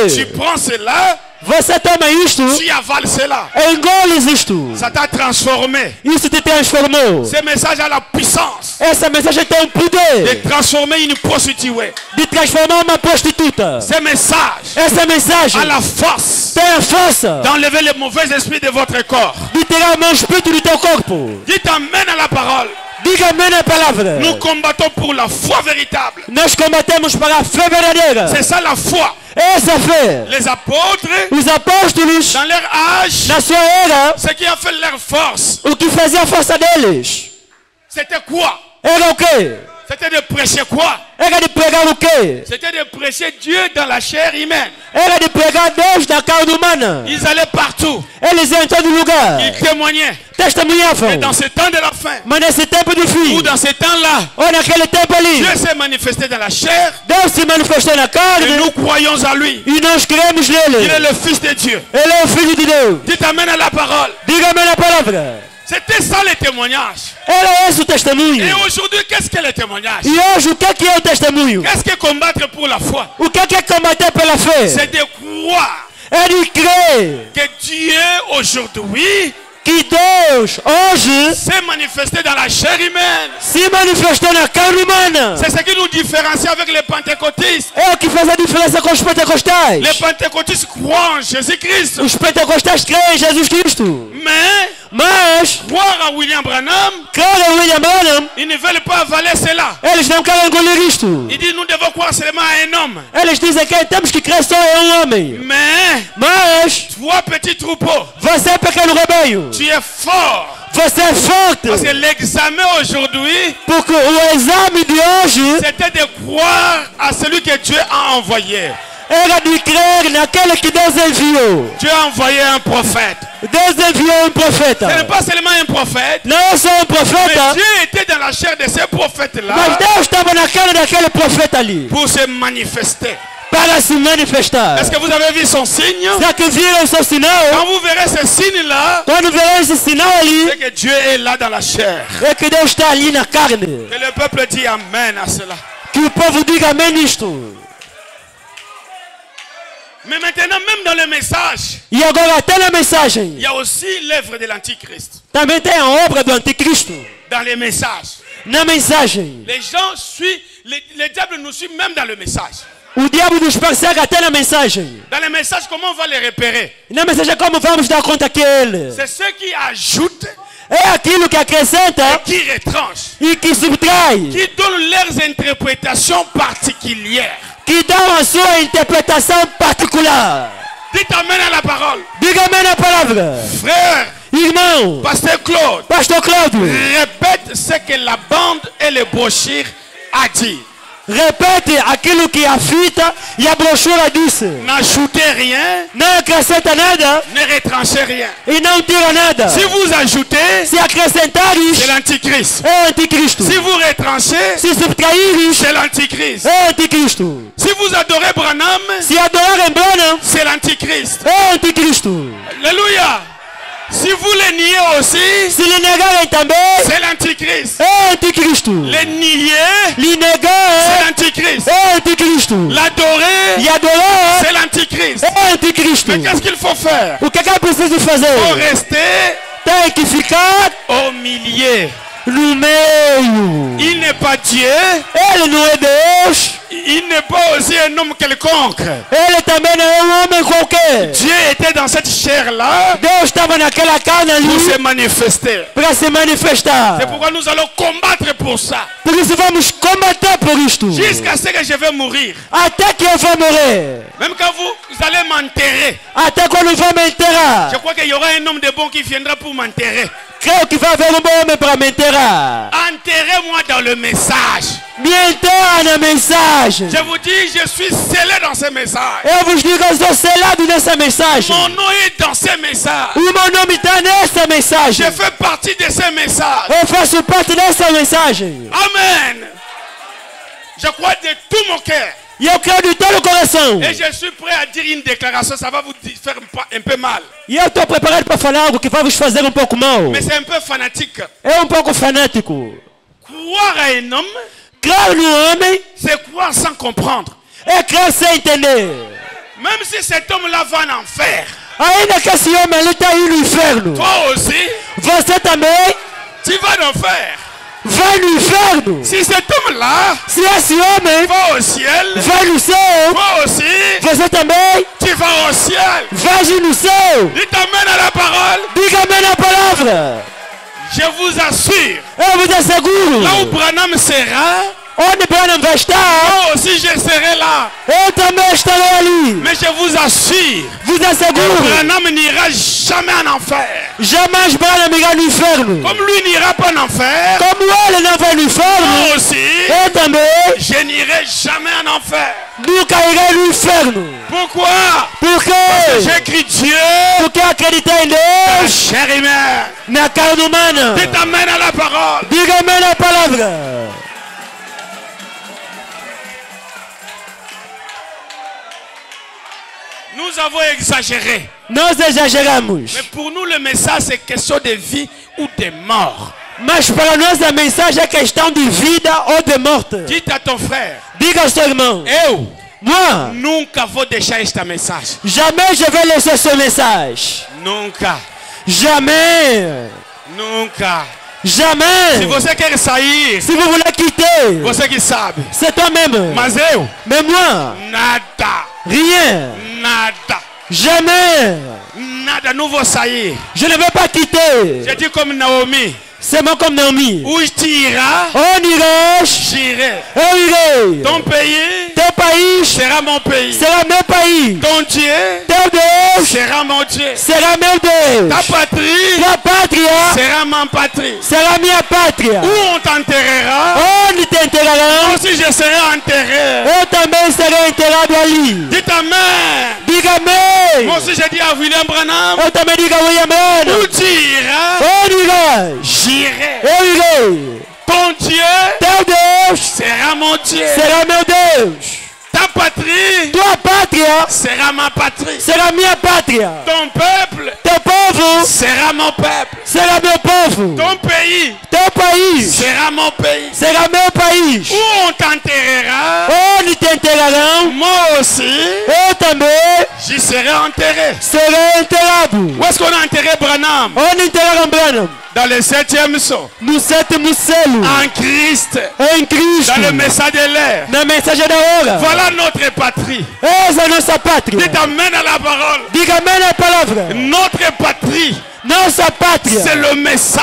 você, prends cela, você toma isto, tu avales cela. engoles isto. Ça t'a transformé. Isso te transformou. Ce message a la puissance Essa mensagem tem um de poder transformer une prostituée. de transformar uma prostituta. Ce message Essa mensagem a la force tem a força d'enlever les mauvais esprits de votre corps. de tirar o mau espírito do teu corpo. Dites Amen à la parole. Diga amém na palavra. Nous combattons pour la foi véritable. Nós combatemos para a fé verdadeira. C'est ça la foi. Essa fé. Les apôtres, Os apóstolos, dans leur âge, na sua era, ce qui a fait leur force, o que fazia a força deles c'était quoi? era o quê? C'était de prêcher quoi? Era de pregar o quê? C'était de prêcher Dieu dans la chair humaine. Era de pregar Deus na carne humana. Ils allaient partout. Eles iam em todo lugar. Ils témoignaient. Testemunhavam. Et dans ce temps de la fin, Mas nesse tempo de fim, ou dans ce temps-là, ou naquele tempo ali, Dieu s'est manifesté dans la chair Deus se manifestou na et carne nous croyons en lui. e nós cremos Il est nele. le Fils de Dieu. Ele é o Filho de Deus. Dites Amen à la parole. Diga amém na palavra. C'était ça les témoignages. Era esse o testemunho. Et aujourd'hui, qu'est-ce que les témoignages? E hoje, o que é o testemunho? Qu'est-ce que combattre pour la foi? O que é combater pela fé? C'est de croire É de crer que Dieu aujourd'hui que Deus hoje s'est manifesté dans la chair humaine. se manifestou na carne humana. C'est ce qui nous différencie avec les pentecôtistes. É o que faz a diferença com os pentecostais. Les pentecôtistes croient en Jésus-Christ. Os pentecostais creem em Jesus Cristo. Mas Croire à William Branham, creem em William Branham, ils ne veulent pas avaler cela. eles não querem engolir isto. Ils disent nous devons croire seulement à un homme. Eles dizem que temos que crer só em homem. Mas Toi, petit troupeau, você, pequeno rebanho, tu es fort. você é forte. Parce que l'examen aujourd'hui, Porque o exame de hoje c'était de croire à celui que Dieu a envoyé. era de crer naquele que Deus enviou. Dieu a envoyé un prophète. Deus enviou profeta. Ce n'est pas seulement un prophète, Não é só mais profeta, Dieu était dans la chair de ces prophètes-là mas Deus estava na cara daquele profeta ali pour se manifester. para se manifestar. Est-ce que vous avez vu son signe? Será que viram o seu Quand sinal? vous verrez ce signe-là, Quando verão esse sinal ali, c'est que Dieu est là dans la chair. é que Deus está ali na carne. Que le peuple dit Amen à cela. Que o povo diga amém nisto. Mais maintenant, même dans le message, E agora até na mensagem, il y a aussi l'œuvre de l'Antichrist. também tem a obra do anticristo. Dans les messages. Na mensagem, Les gens suivent, les diables nous suivent même dans le message. o diabo nos persegue até na mensagem. Dans le message, comment on va les repérer? E na mensagem como vamos dar conta que ele C'est ceux qui ajoutent, é aquilo que acrescenta qui retranchent, e que subtrai, qui donnent leurs interprétations particulières. que dão a sua interpretação particular. Dites Amen à la parole. Diga amém na palavra. Frère, Irmão, Pasteur Claude, Pastor Cláudio, répète ce que la bande et le brochure a dit. repete aquilo que a fita e a brochura disse. N'ajoutez rien, Não acrescenta nada ne retranchez rien. e não tira nada. Si vous ajoutez, Se acrescentares, c'est l'Antichrist. é anticristo. Si vous retranchez, Se subtraíres, c'est l'Antichrist. é anticristo. Si vous adorez Branham, Se adorarem Branham, c'est l'Antichrist. é anticristo. Alléluia. Si vous les niez aussi, Se lhe negarem também, c'est l'Antichrist. é anticristo. Les nier, Lhe c'est negar, l'Antichrist. é anticristo. L'adorer, E adorar, c'est l'Antichrist. é anticristo. Mais qu'est-ce qu'il faut faire? O que é preciso Il faut fazer? rester Tem que ficar au milieu. no meio. Il n'est pas Dieu, Ele não é Deus. il n'est pas aussi un homme quelconque. Ele também não é um homem qualquer. Dieu était dans cette chair-là Deus estava naquela carne pour ali se manifester. para se manifestar. C'est pourquoi nous allons combattre pour ça. Por isso vamos combater por isto. Jusqu'à ce que je vais mourir. Até que eu vou morrer. Même quand vous allez m'enterrer. Até quando vou me enterrar. Je crois qu'il y aura un homme de bon qui viendra pour m'enterrer. Creio que vai haver um bom homem para me enterrar. Enterrez-moi dans le message. Me enterra na mensagem. Je vous dis, je suis scellé dans ce message. Eu vos digo, eu sou selado nessa mensagem. Mon nom est dans ce message. O meu nome está nessa Je mensagem. fais partie de ce message. Eu faço parte dessa mensagem. Amen. Je crois de tout mon cœur. Eu creio de todo o coração. Et je suis prêt à dire une déclaration. Ça va vous faire un peu mal. E eu estou preparado para falar algo que vai vos fazer pouco mal. Mais c'est un peu fanatique. É pouco fanático. Croire à un homme, Crer no homem c'est croire sans comprendre. é crer sem entender. Même si cet homme-là va en enfer, Ainda que esse homem ele está aí no inferno. toi aussi, Você também tu vas en enfer. vai no inferno. Si cet homme-là Se esse homem va au ciel, vai no céu, toi aussi, você também tu vas au ciel. vai no céu. Il t'amène à la parole. Diga amém na palavra. Je vous assure, Eu vos asseguro. là où Branham sera, Onde Branham vai estar, moi aussi je serai là. eu também estarei ali. Mais je vous assure, Vos asseguro. Branham n'ira jamais en enfer. Jamais Branham irá no inferno. Comme lui n'ira pas en enfer, Como ele não vai no moi inferno, aussi, eu também je n'irai jamais en enfer. nunca irei no inferno. Pourquoi? Por quê? J'écris Dieu, Porque acreditar em la Deus chair humaine. na carne humana. Tu t'amènes à la parole. Diga amém na palavra. Nous avons exagéré. Nós exageramos. Mais pour nous, le message, c'est question de vie ou de mort. Mas para nós a mensagem é questão de vida ou de morte. Dites à ton frère, Diga ao seu irmão. eu Moi, nunca vou deixar esta mensagem. jamais je vais laisser ce message. Nunca. Jamais. Nunca. Jamais. Se você quer sair, Si vous voulez quitter, você que sabe. c'est toi-même. Mas eu, Mais moi, nada. rien. Nada. Jamais. Nada, não vou sair. Je ne vais pas quitter. Je dis comme Naomi. C'est moi comme Naomi. Où tu iras, On ira. j'irai. Eu irei. Ton pays Teu país sera mon pays. será meu país. Ton Dieu Teu Deus sera mon Dieu. será meu Deus. Ta patrie Tua pátria sera ma patrie. será minha pátria. Où on t'enterrera, Onde te moi enterrarão, aussi je serai enterré. eu também serei enterrado ali. Dis amen. Diga amém. Moi aussi je dis à William Branham, Eu também digo William où Branham. tu iras, Onde irás? j'irai. Eu irei. Ton Dieu Teu Deus sera mon Dieu. será meu Deus. Ta patrie Tua pátria sera ma patrie. será minha pátria. Ton peuple Teu povo sera mon peuple. será meu povo. Ton pays Teu país sera mon pays. será meu país. Où on t'enterrera, Onde te enterrarão, moi aussi, eu também j'y serai enterré. serei enterrado. Où est-ce qu'on a enterré Branham? Onde enterraram Branham? Dans le 7e saut. No sétimo selo. En Christ. Em Cristo. Dans le message de l'air. Na mensagem da hora. Voilà notre patrie. Essa é a nossa pátria. Qui t'amène à la parole. Diga amém na palavra. Notre patrie, Nossa pátria c'est le message.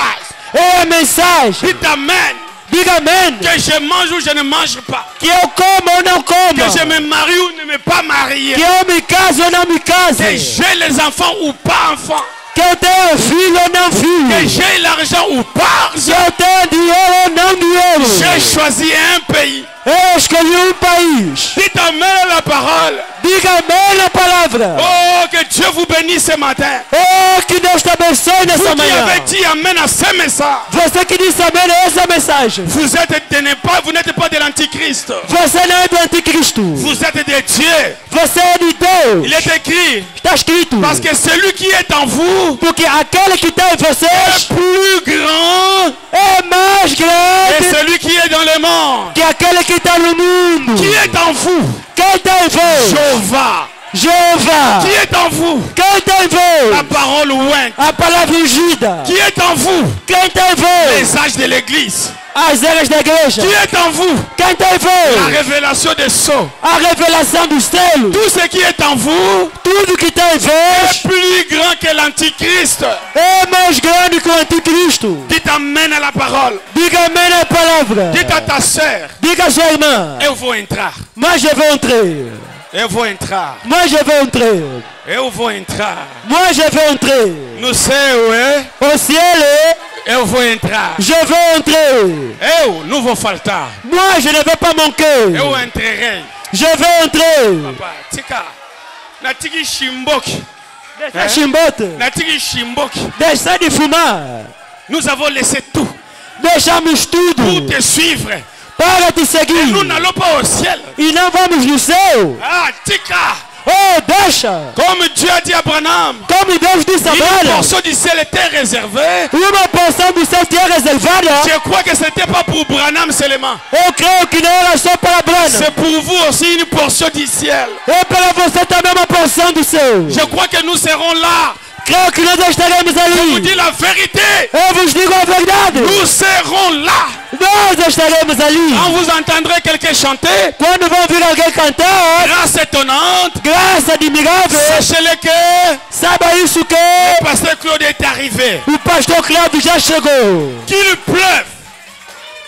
é a mensagem. Qui t'amène. Diga amém. Que je mange ou je ne mange pas. Que eu como ou não Que je como. me marie ou ne me pas marier. Que eu me case ou não me Que case. j'ai les enfants ou pas enfants. Que eu tenha filho ou não Que filho. j'ai l'argent ou pas Se argent. eu tenho dinheiro ou não dinheiro. J'ai choisi un pays. Eu escolhi país. Qui t'amène à la parole. Diga amém na palavra. Oh, que Dieu vous bénisse ce matin. Oh, que Deus te abençoe nessa Vous qui manhã. avez dit amen à ce message. Você que disse amém a essa mensagem. Vous n'êtes pas de l'antichrist. Você não é do anticristo. Vous êtes de Dieu. Você é de Deus. Il est écrit. Está escrito. Parce que celui qui est en vous Porque aquele que está em est vocês plus grand é mais que grande celui qui est dans le monde. que aquele que está no mundo. Qui est en vous? Quem está em vós? Jehovah. Jeová. Qui est en vous? Quem está em La vós? parole ointe. A palavra ungida. Qui est en vous? Quem está em vós? Les âges de l'église. As eras da igreja. Qui est en vous? Quem está em La vós? révélation des sceaux. A revelação do selo. Tout ce qui est en vous Tudo que está em est vós plus grand que l'antichrist. é mais grande que o anticristo. Qui t'amène à la parole. Diga amém na palavra. Dites à ta sœur. Diga à sua irmã. Eu vou entrar. Moi je vais entrer. Eu vou entrar. Moi je vais entrer. Eu vou entrar. Moi je vais entrer. No céu, Au ciel, eu vou entrar. je vais entrer. Eu não vou faltar. Moi je ne vais pas manquer. Eu entrerei. Je vais entrer. Papa, tika. Natiki shimboki. Deixa chimbote. Natiki shimboki. Deixa de fumar. Nous avons laissé tout Deixamos pour tudo te suivre. para te seguir. Nous n'allons pas au ciel. E não vamos no céu. Ah, tika. Oh, deixa. Comme Dieu a dit à Branham, Como Deus disse a une Abraão, portion du ciel était réservée. uma porção do céu tinha reservada. Je crois que ce n'était pas pour Branham seulement. Eu creio que não era só para Abraão. C'est pour vous aussi une portion du ciel. É para você também uma porção do céu. Je crois que nous serons là. Creio que nós estaremos Je vous ali. dis la vérité. Eu vos digo a verdade. Nous serons là. Nós estaremos ali. Quand vous entendrez quelqu'un chanter, Quando vão vir alguém cantar, grâce étonnante, graça admirável, sachez-le que saiba isso que le pasteur Claude est arrivé. o pastor Cláudio já chegou. Qu'il pleuve,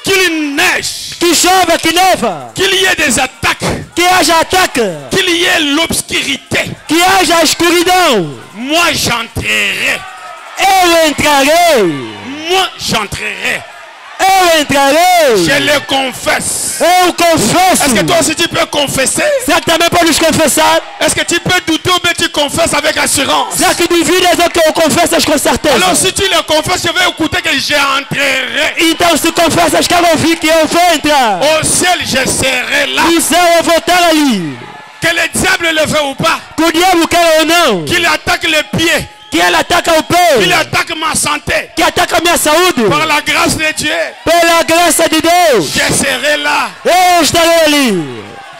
qu'il neige, Que chova, que neva, qu'il y ait des attaques, que haja ataque, qu'il y ait l'obscurité. que haja escuridão. Moi j'entrerai. Eu entrarei. Moi j'entrerai. Eu entrarei. Je le confesse. Eu confesso. Est-ce que toi aussi tu peux confesser? Será que também podes confessar? Est-ce que tu peux douter ou bien tu confesses avec assurance? Será que duvidas ou que eu confessas com certeza? Alors si tu le confesses, je vais écouter que j'entrerai. Então se confessas, quero ouvir que eu vou entrar. Au ciel, je serai là. No céu eu vou estar ali. Que le diable le veut ou pas. Que o diabo quer ou não. Qu'il attaque les pieds. Que ele ataca o Qu'il pé. attaque ma santé. Que ataca a minha saúde. Par la grâce de Dieu, Pela graça de Deus. je serai là. Eu estarei ali.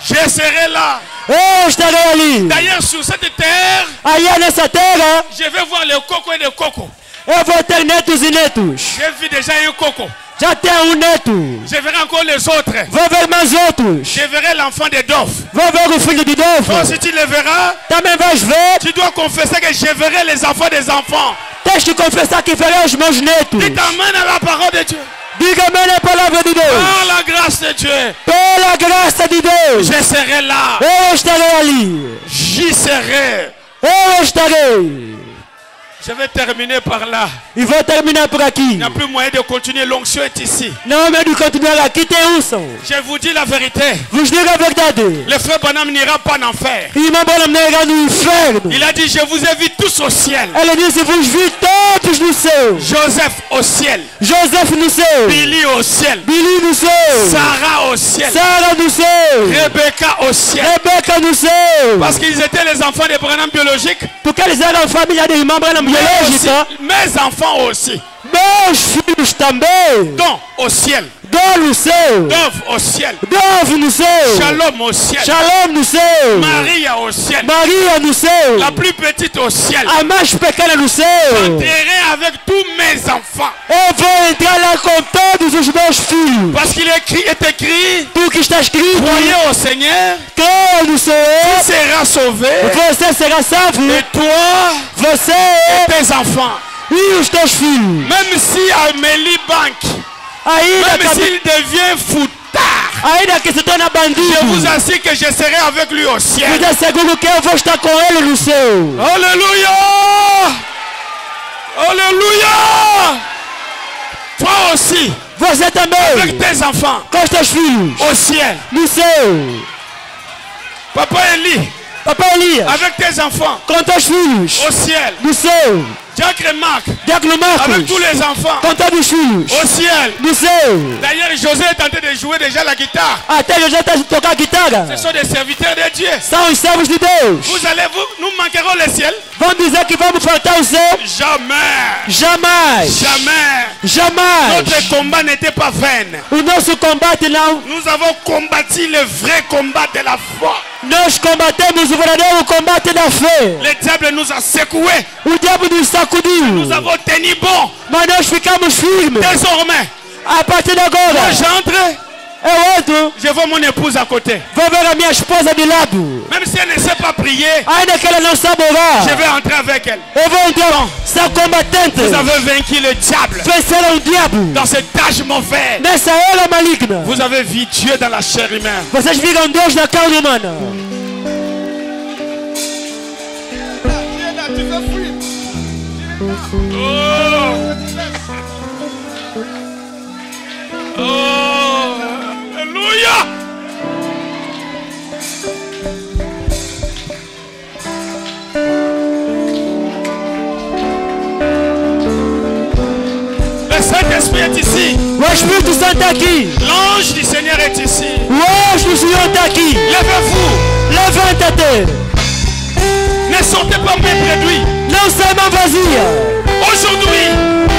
Je serai là. Eu estarei ali. D'ailleurs, sur cette terre, Aí nessa terra, je vais voir les cocos et les cocos. eu vou ter netos e netos. J'ai vu déjà un coco. Já tem neto. Je verrai encore les autres. Vou ver mais outros. Je verrai l'enfant de Dov. Vou ver o filho de Toi, Dove. si tu le verras, Também vais ver. tu dois confesser que je verrai les enfants des enfants. Tens que confessar que verei os meus netos. Tu t'amènes à la parole de Dieu. Diga-me na palavra de Deus. Par la grâce de Dieu, Pela graça de Deus. je serai là. Eu estarei ali. J'y serai. Eu estarei. Je vais terminer par là. E vou terminar por aqui. Il n'y a plus moyen de continuer. L'onction est ici. Não há medo de continuar aqui. Tem unção. Je vous dis la vérité. Vos digo a verdade. Le frère Branham n'ira pas en enfer. Irmão Branham não irá no inferno. Il a dit, je vous ai vus tous au ciel. Ele disse, vos vi todos no céu. Joseph au ciel. Joseph no céu. Billy au ciel. Billy no céu. Sarah au ciel. Sarah no céu. Rebecca au ciel. Rebecca no céu. Parce qu'ils étaient les enfants de Branham biologiques. Porque eles eram família de irmã Branham Mais aussi, biológica. mes enfants aussi. Meus filhos também. Donc au ciel. Dom no céu. Dove au ciel. Dove no céu. Shalom au ciel. Shalom no céu. Maria au ciel. Maria no céu. La plus petite au ciel. A mais pequena no céu. J'entrerai avec tous mes enfants. Eu vou entrar lá com todos os meus filhos. Parce qu'il est écrit, Porque está escrito. croyez au Seigneur, Creia no Senhor. tu seras sauvé. Você será salvo. Et toi Você et tes enfants. e os teus filhos. Même si Amélie Bank, Ainda même que, s'il devient foutard, ainda que se torne je vous bandido. assure que je serai avec lui au ciel. Mas é seguro que eu vou estar com ele no céu. Alléluia! Alléluia! Toi aussi, Você avec também. tes enfants, Com os teus filhos. au ciel. No céu. Papa Eli, Papai Elias. avec tes enfants, Com teus filhos. au ciel. No céu. Jacques et Marc, Diácono avec tous Marcos. les enfants, Com todos os filhos. au ciel. No céu. D'ailleurs, José est en train de jouer déjà la guitare. Até eu já está a tocar guitarra. Ce sont des serviteurs de Dieu. São os servos de Deus. Nous manquerons le ciel? Vão dizer que vamos faltar o céu? Jamais. Jamais. Jamais. Jamais. Notre combat n'était pas vain. O nosso combate não. Nous avons combattu le vrai combat de la foi. Nós combatemos o verdadeiro combate da fé. Le diable nous a secoués. O diabo nos sacudiu. Nous avons tenu bon. Mas nós ficamos firmes. Désormais, A partir de agora, moi j'entre, eu entro, je vois mon épouse à côté. vou ver a minha esposa de lado. Même si elle ne sait pas prier, Ainda que ela não sabe orar, je vais entrer avec elle. eu vou entrar. São combatentes. Vous avez vaincu le diable Venceram o diabo. dans cette tâche mauvaise. Nessa era maligna. Vous avez vu Dieu dans la chair humaine. Vocês viram Deus na carne humana. Oh, alléluia. Le Saint-Esprit est ici. O Espírito sont acquis. L'ange du Seigneur est ici. O anjo do Senhor está aqui. Levez-vous. Levanta-te. Ne sortez pas mépriduits. Não sai mão vazia. Aujourd'hui,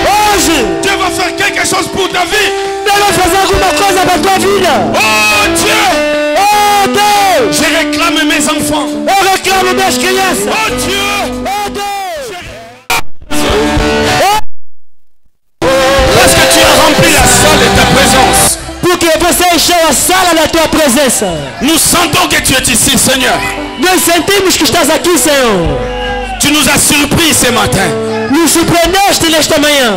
Hoje, Dieu va faire quelque chose pour ta vie. Deus vai fazer alguma coisa para tua vida. Oh Dieu, Oh Deus, je réclame mes enfants. eu reclamo das crianças. Oh Dieu, Oh Deus, parce que tu as rempli la salle de ta présence. porque você encheu a sala da tua presença. Nous sentons que tu es ici, Seigneur. Nós sentimos que estás aqui, Senhor. Tu nous as surpris ce matin. Nos surpreendeste nesta manhã.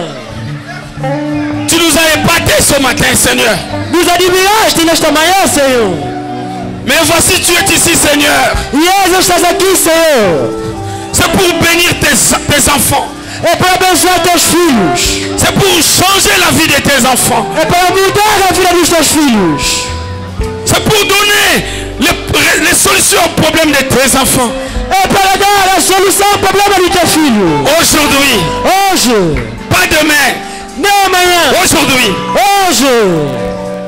Tu nous as épatés ce matin, Seigneur. Nos admiraste nesta manhã, Senhor. Mais voici, tu es ici, Seigneur. E estás aqui, Senhor. C'est pour bénir tes enfants. É para abençoar teus filhos. C'est pour changer la vie de tes enfants. É para mudar a vida dos teus filhos. C'est pour donner les solutions aux problèmes de tes enfants. É para dar a solução ao problema do teu filho. Aujourd'hui, Hoje, pas demain. não amanhã. Aujourd'hui, Hoje,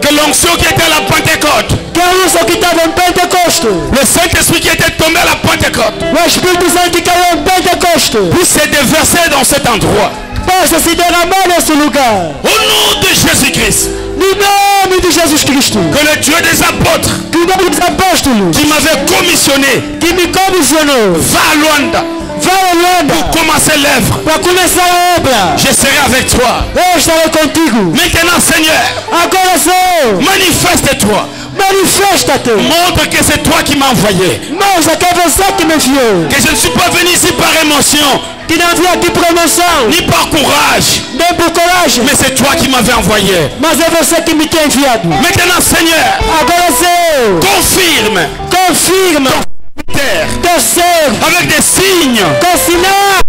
que l'onction qui était à la Pentecôte, que a unção que estava em Pentecoste, le Saint-Esprit qui était tombé à la Pentecôte, o Espírito Santo que caiu em Pentecoste, puisse se déverser dans cet endroit. possa se derramar nesse lugar. Au nom de Jésus-Christ, No nome de Jesus Cristo. que le Dieu des apôtres Que o nome dos apóstolos qui m'avait commissionné que me comissionou va à Luanda vai a Holanda pour commencer l'œuvre. para começar a obra. Je serai avec toi. Eu estarei contigo. Maintenant, Seigneur, Agora, Senhor, manifeste-toi. manifesta-te. Montre que c'est toi qui m'as envoyé. Mostra que é você que me enviou. Que je ne suis pas venu ici par émotion, Que não vim aqui por emoção, ni par courage, nem por coragem, mais c'est toi qui m'avais envoyé. mas é você que me tem enviado. Maintenant, Seigneur, Agora, Senhor, confirme confirma terre teu ser avec des signes. com sinal.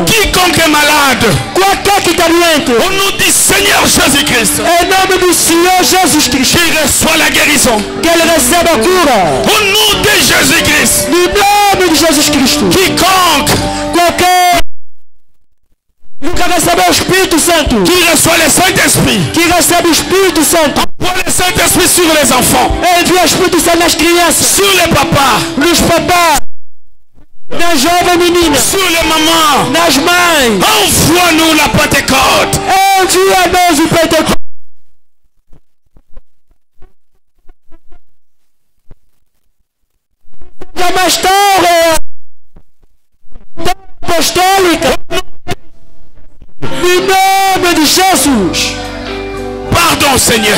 Quiconque est malade, Qualquer que está doente, au nom du Seigneur Jésus-Christ, em nome do Senhor Jesus Cristo, qui reçoit la guérison. que ele receba a cura. Au nom de Jésus-Christ, No nome de Jesus Cristo. quiconque Qualquer nunca recebeu o Espírito Santo, qui reçoit le Saint-Esprit, que recebe o Espírito Santo, pour le Saint-Esprit sur les enfants, envia o Espírito Santo nas crianças, sur les papas, nos papás, nas jovens meninas, sur les mamans. nas mães. Envoie-nous la Pentecôte. Envia-nos o Pentecoste. Mais tarde, apostólica, em nome de Jesus. Pardon, Seigneur.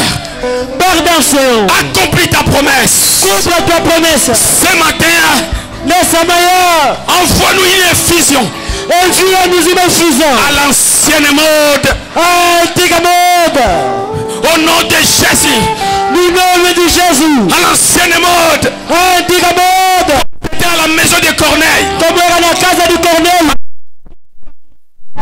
Perdão, Senhor. Accomplis ta promesse. Cumpra a tua promessa. Ce matin, Nessa manhã, envoie-nous une effusion envia-nos uma infusão. à l'ancienne mode. A antiga moda. Au nom de Jésus. No nome de Jesus. À l'ancienne mode. A antiga moda. C'était à la maison de Corneille. Como era na casa de Cornélio.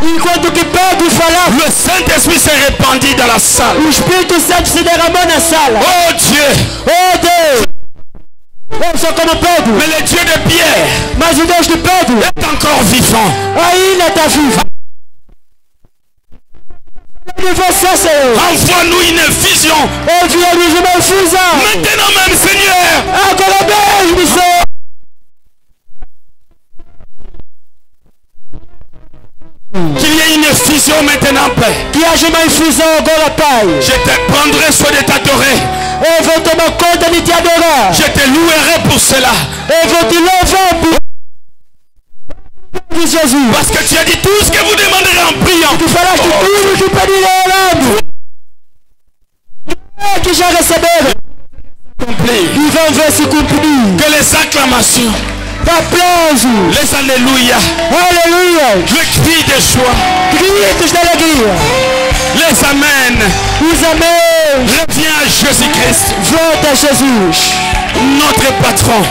Enquanto que Pedro falava, Le Saint-Esprit s'est répandu dans la salle. o Espírito Santo se derramou na sala. Oh Dieu. Oh Deus! Eu sou como Pedro, Mais le Dieu de Pierre mas o Deus de Pedro est encore vivant. ainda está vivo. De você, Senhor, Envoie-nous une effusion. envia-nos uma infusão. Maintenant même, Seigneur. Agora mesmo, Senhor. Qu'il y ait une effusion maintenant, Père. Que haja uma infusão agora, Pai. Je te prendrai soin de t'adorer. Eu vou tomar conta de te adorar. Je te louerai pour cela. Eu vou te louvar por Jesus. Parce que tu as dit tout ce que vous demanderez en priant. Tu falaste tudo que pedirei orando. Que já receberam. E vão ver se cumprir. Que les acclamations, Aplausos. les alléluia, Aleluia. le cri de joie, Gritos de alegria. les amen, Os amém. revient à Jésus-Christ, Volta a Jesus. notre patron,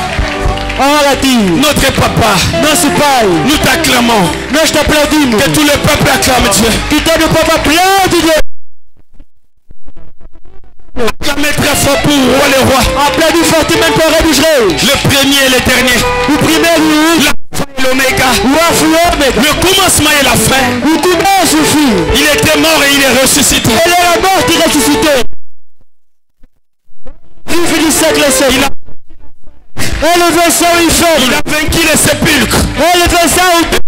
Ora a ti. notre papa. Nosso Pai. Nous t'acclamons. Nós te aplaudimos. Que tout le peuple acclame Dieu. Que todo o povo aplaude Deus. Acclamez très fort pour le roi les rois. Aplaude fortemente para o Rei dos Reis. Le premier et le dernier. O primeiro e o último. L'alpha et l'oméga, le commencement et la fin. Il était mort et il est ressuscité. Elle est morte et ressuscité. Vive du siècle et siècle. Elle est vainqueur infâme. Il a vaincu les sépulcres. Elle est vainqueur.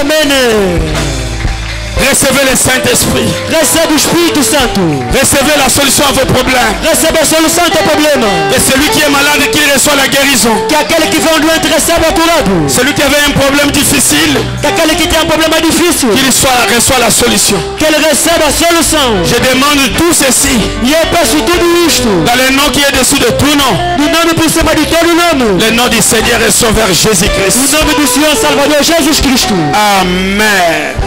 Amen. Recevez le Saint-Esprit. Recebe o Espírito Santo. Recevez la solution à vos problèmes. Recebe a solução ao teu problema. Et celui qui est malade, qui reçoit la guérison. Que aquele que vem doente recebe a curado. Celui qui avait un problème difficile, Que aquele que tem um problema difícil. qu'il reçoit la solution. Que ele receba a solução. Je demande tout ceci E eu peço tudo isto. dans le nom qui est dessous de tout nom. No nome por cima de todo nome. Le nom du Seigneur et Sauveur O Jésus-Christ. nome do Senhor Salvador Jesus Cristo. Amen.